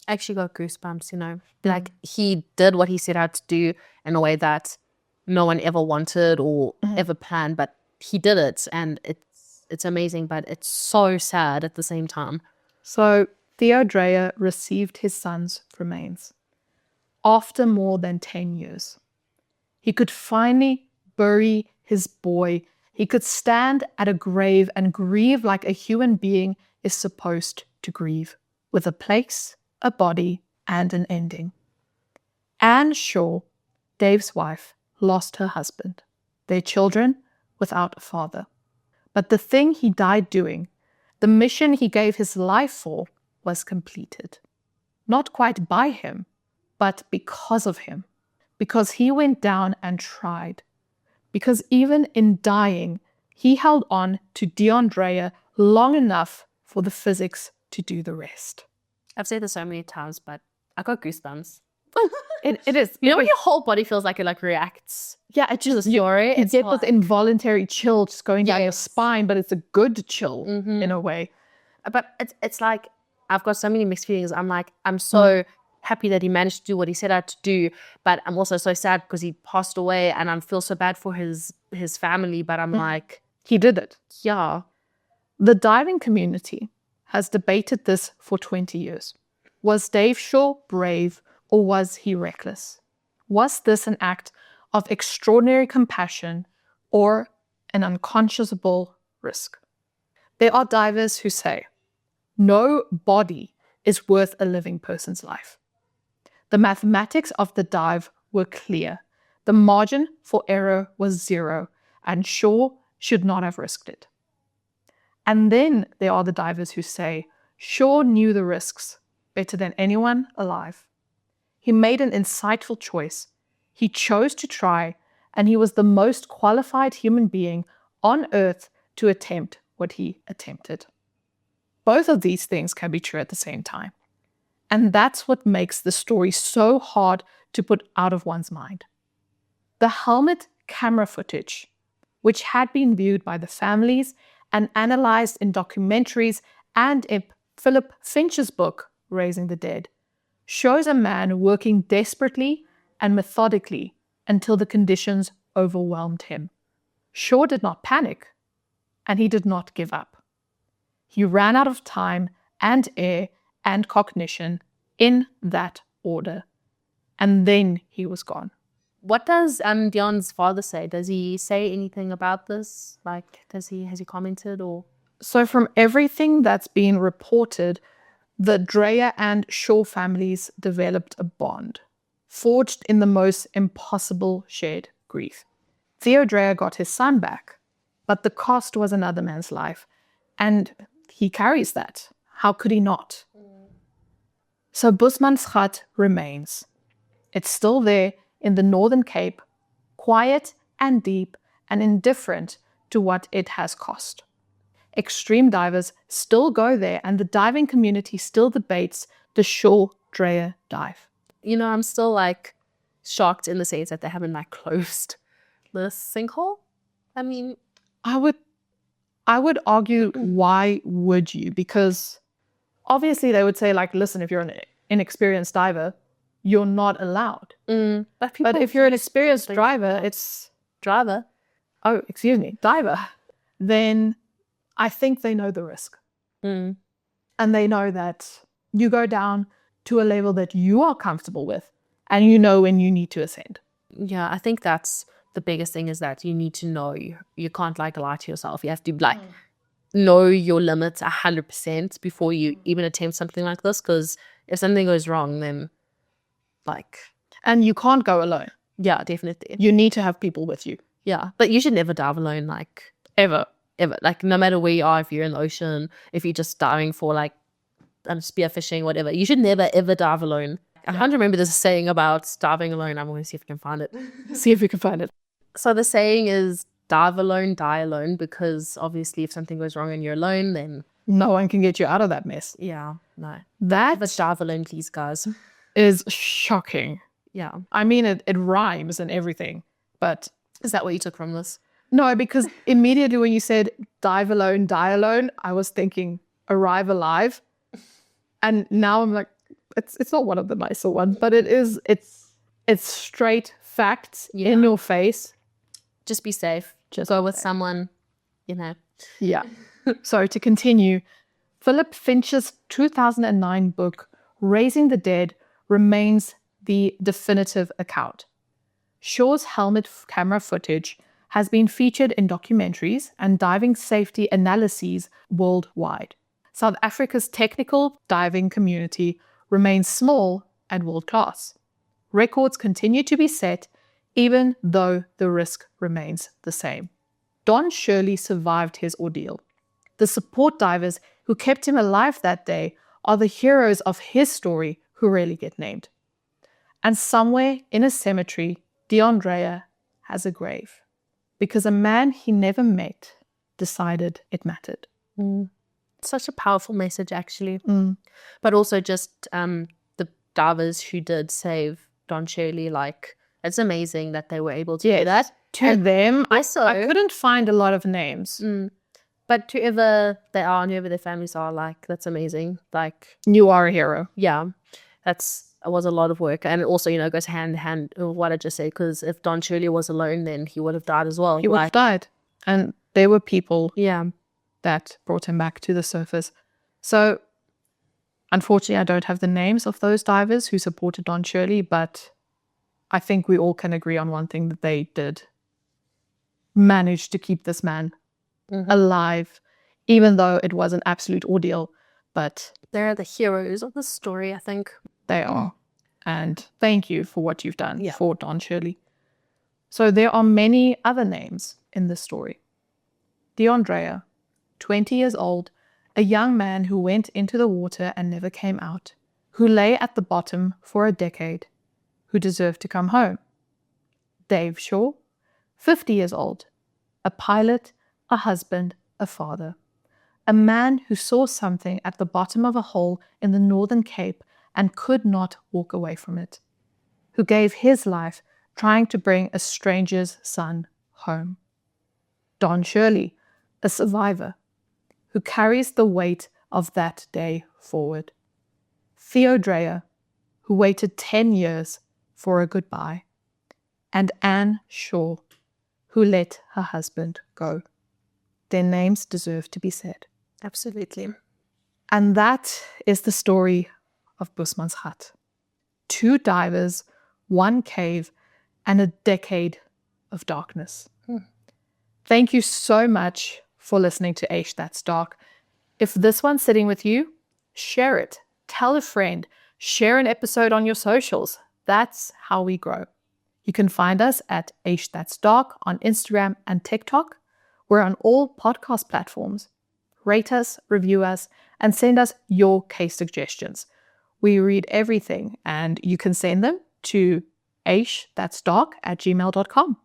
I actually got goosebumps, you know. Like, he did what he set out to do in a way that no one ever wanted or ever planned, but he did it, and it's amazing, but it's so sad at the same time. So Theo Dreyer received his son's remains after more than 10 years. He could finally bury his boy. He could stand at a grave and grieve like a human being is supposed to grieve, with a place, a body, and an ending. Anne Shaw, Dave's wife, lost her husband, their children without a father. But the thing he died doing, the mission he gave his life for, was completed. Not quite by him, but because of him. Because he went down and tried. Because even in dying, he held on to Deon Dreyer long enough for the physics to do the rest. I've said this so many times, but I got goosebumps. It is. You know when your whole body feels like it like reacts? Yeah, it just, the story. you It's get like- this involuntary chill just going down your Yes. spine, but it's a good chill in a way. But it's like, I've got so many mixed feelings. I'm like, I'm so happy that he managed to do what he set out to do, but I'm also so sad because he passed away, and I feel so bad for his family, but I'm like, He did it. yeah. The diving community has debated this for 20 years. Was Dave Shaw brave or was he reckless? Was this an act of extraordinary compassion or an unconscionable risk? There are divers who say, no body is worth a living person's life. The mathematics of the dive were clear. The margin for error was zero, and Shaw should not have risked it. And then there are the divers who say, Shaw knew the risks better than anyone alive. He made an insightful choice. He chose to try, and he was the most qualified human being on earth to attempt what he attempted. Both of these things can be true at the same time. And that's what makes the story so hard to put out of one's mind. The helmet camera footage, which had been viewed by the families and analyzed in documentaries and in Philip Finch's book, Raising the Dead, shows a man working desperately and methodically until the conditions overwhelmed him. Shaw did not panic, and he did not give up. He ran out of time and air and cognition in that order, and then he was gone. What does Deon's father say? Does he say anything about this? Like, has he commented or? So from everything that's been reported, the Dreyer and Shaw families developed a bond, forged in the most impossible shared grief. Theo Dreyer got his son back, but the cost was another man's life, and he carries that. How could he not? So Boesmansgat remains. It's still there in the Northern Cape, quiet and deep and indifferent to what it has cost. Extreme divers still go there, and the diving community still debates the Shaw-Dreyer dive. You know, I'm still like shocked in the sense that they haven't like closed the sinkhole. I mean, I would argue, why would you? Because obviously they would say, like, listen, if you're an inexperienced diver, you're not allowed. But if you're an experienced diver, then I think they know the risk. And they know that you go down to a level that you are comfortable with, and you know when you need to ascend. Yeah, I think that's the biggest thing, is that you need to know. You can't like lie to yourself. You have to like know your limits 100% before you even attempt something like this, because if something goes wrong, then like... And you can't go alone. Yeah, definitely. You need to have people with you. Yeah, but you should never dive alone, like, ever. Like, no matter where you are, if you're in the ocean, if you're just diving for like spearfishing, whatever. You should never, ever dive alone. I can't remember this saying about diving alone. I'm going to see if I can find it. See if you can find it. So the saying is dive alone, die alone, because obviously if something goes wrong and you're alone, then No one can get you out of that mess. yeah, no. That But dive alone, please, guys. is shocking. Yeah. I mean, it rhymes and everything, but Is that what you took from this? no, because immediately when you said dive alone, die alone, I was thinking arrive alive. And now I'm like, it's not one of the nicer ones, but it's straight facts in your face. Just be safe. Just go with someone, Yeah. So to continue, Philip Finch's 2009 book, Raising the Dead, remains the definitive account. Shaw's helmet camera footage has been featured in documentaries and diving safety analyses worldwide. South Africa's technical diving community remains small and world-class. Records continue to be set, even though the risk remains the same. Don Shirley survived his ordeal. The support divers who kept him alive that day are the heroes of his story who rarely get named. And somewhere in a cemetery, Deon Dreyer has a grave because a man he never met decided it mattered. Such a powerful message, actually. But also just the divers who did save Don Shirley, like, it's amazing that they were able to do that. To them, Also, I couldn't find a lot of names. But to whoever they are and whoever their families are, like, that's amazing. Like, You are a hero. yeah, it was a lot of work. And it also, goes hand in hand with what I just said, because if Don Shirley was alone, then he would have died as well. He would have died. And there were people Yeah. that brought him back to the surface. So, unfortunately, I don't have the names of those divers who supported Don Shirley, but I think we all can agree on one thing, that they did manage to keep this man alive, even though it was an absolute ordeal. But They're the heroes of the story, I think. they are. And thank you for what you've done Yeah. for Don Shirley. So there are many other names in this story. Deon Dreyer, 20 years old, a young man who went into the water and never came out, who lay at the bottom for a decade, who deserved to come home. Dave Shaw, 50 years old, a pilot, a husband, a father, a man who saw something at the bottom of a hole in the Northern Cape and could not walk away from it, who gave his life trying to bring a stranger's son home. Don Shirley, a survivor, who carries the weight of that day forward. Theo Dreyer, who waited 10 years for a goodbye. And Anne Shaw, who let her husband go. Their names deserve to be said. Absolutely. And that is the story of Boesmansgat. 2 divers, 1 cave, and a decade of darkness. Thank you so much for listening to eishthatsdark. If this one's sitting with you, share it. Tell a friend. Share an episode on your socials. That's how we grow. You can find us at eishthatsdark on Instagram and TikTok. We're on all podcast platforms. Rate us, review us, and send us your case suggestions. We read everything, and you can send them to eishthatsdark@gmail.com.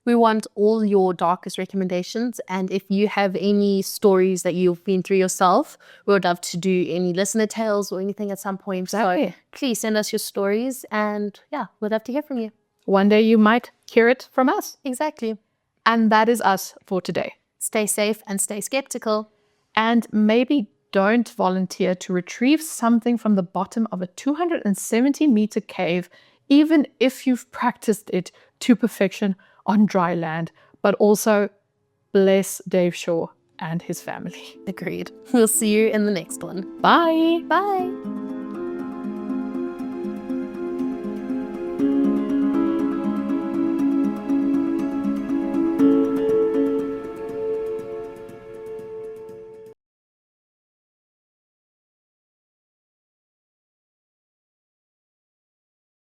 We want all your darkest recommendations. And if you have any stories that you've been through yourself, we would love to do any listener tales or anything at some point. Exactly. So please send us your stories. And yeah, we'd love to hear from you. One day you might hear it from us. Exactly. And that is us for today. Stay safe and stay skeptical. And maybe don't volunteer to retrieve something from the bottom of a 270-meter cave, even if you've practiced it to perfection on dry land. But also, bless Dave Shaw and his family. Agreed. We'll see you in the next one. Bye. Bye.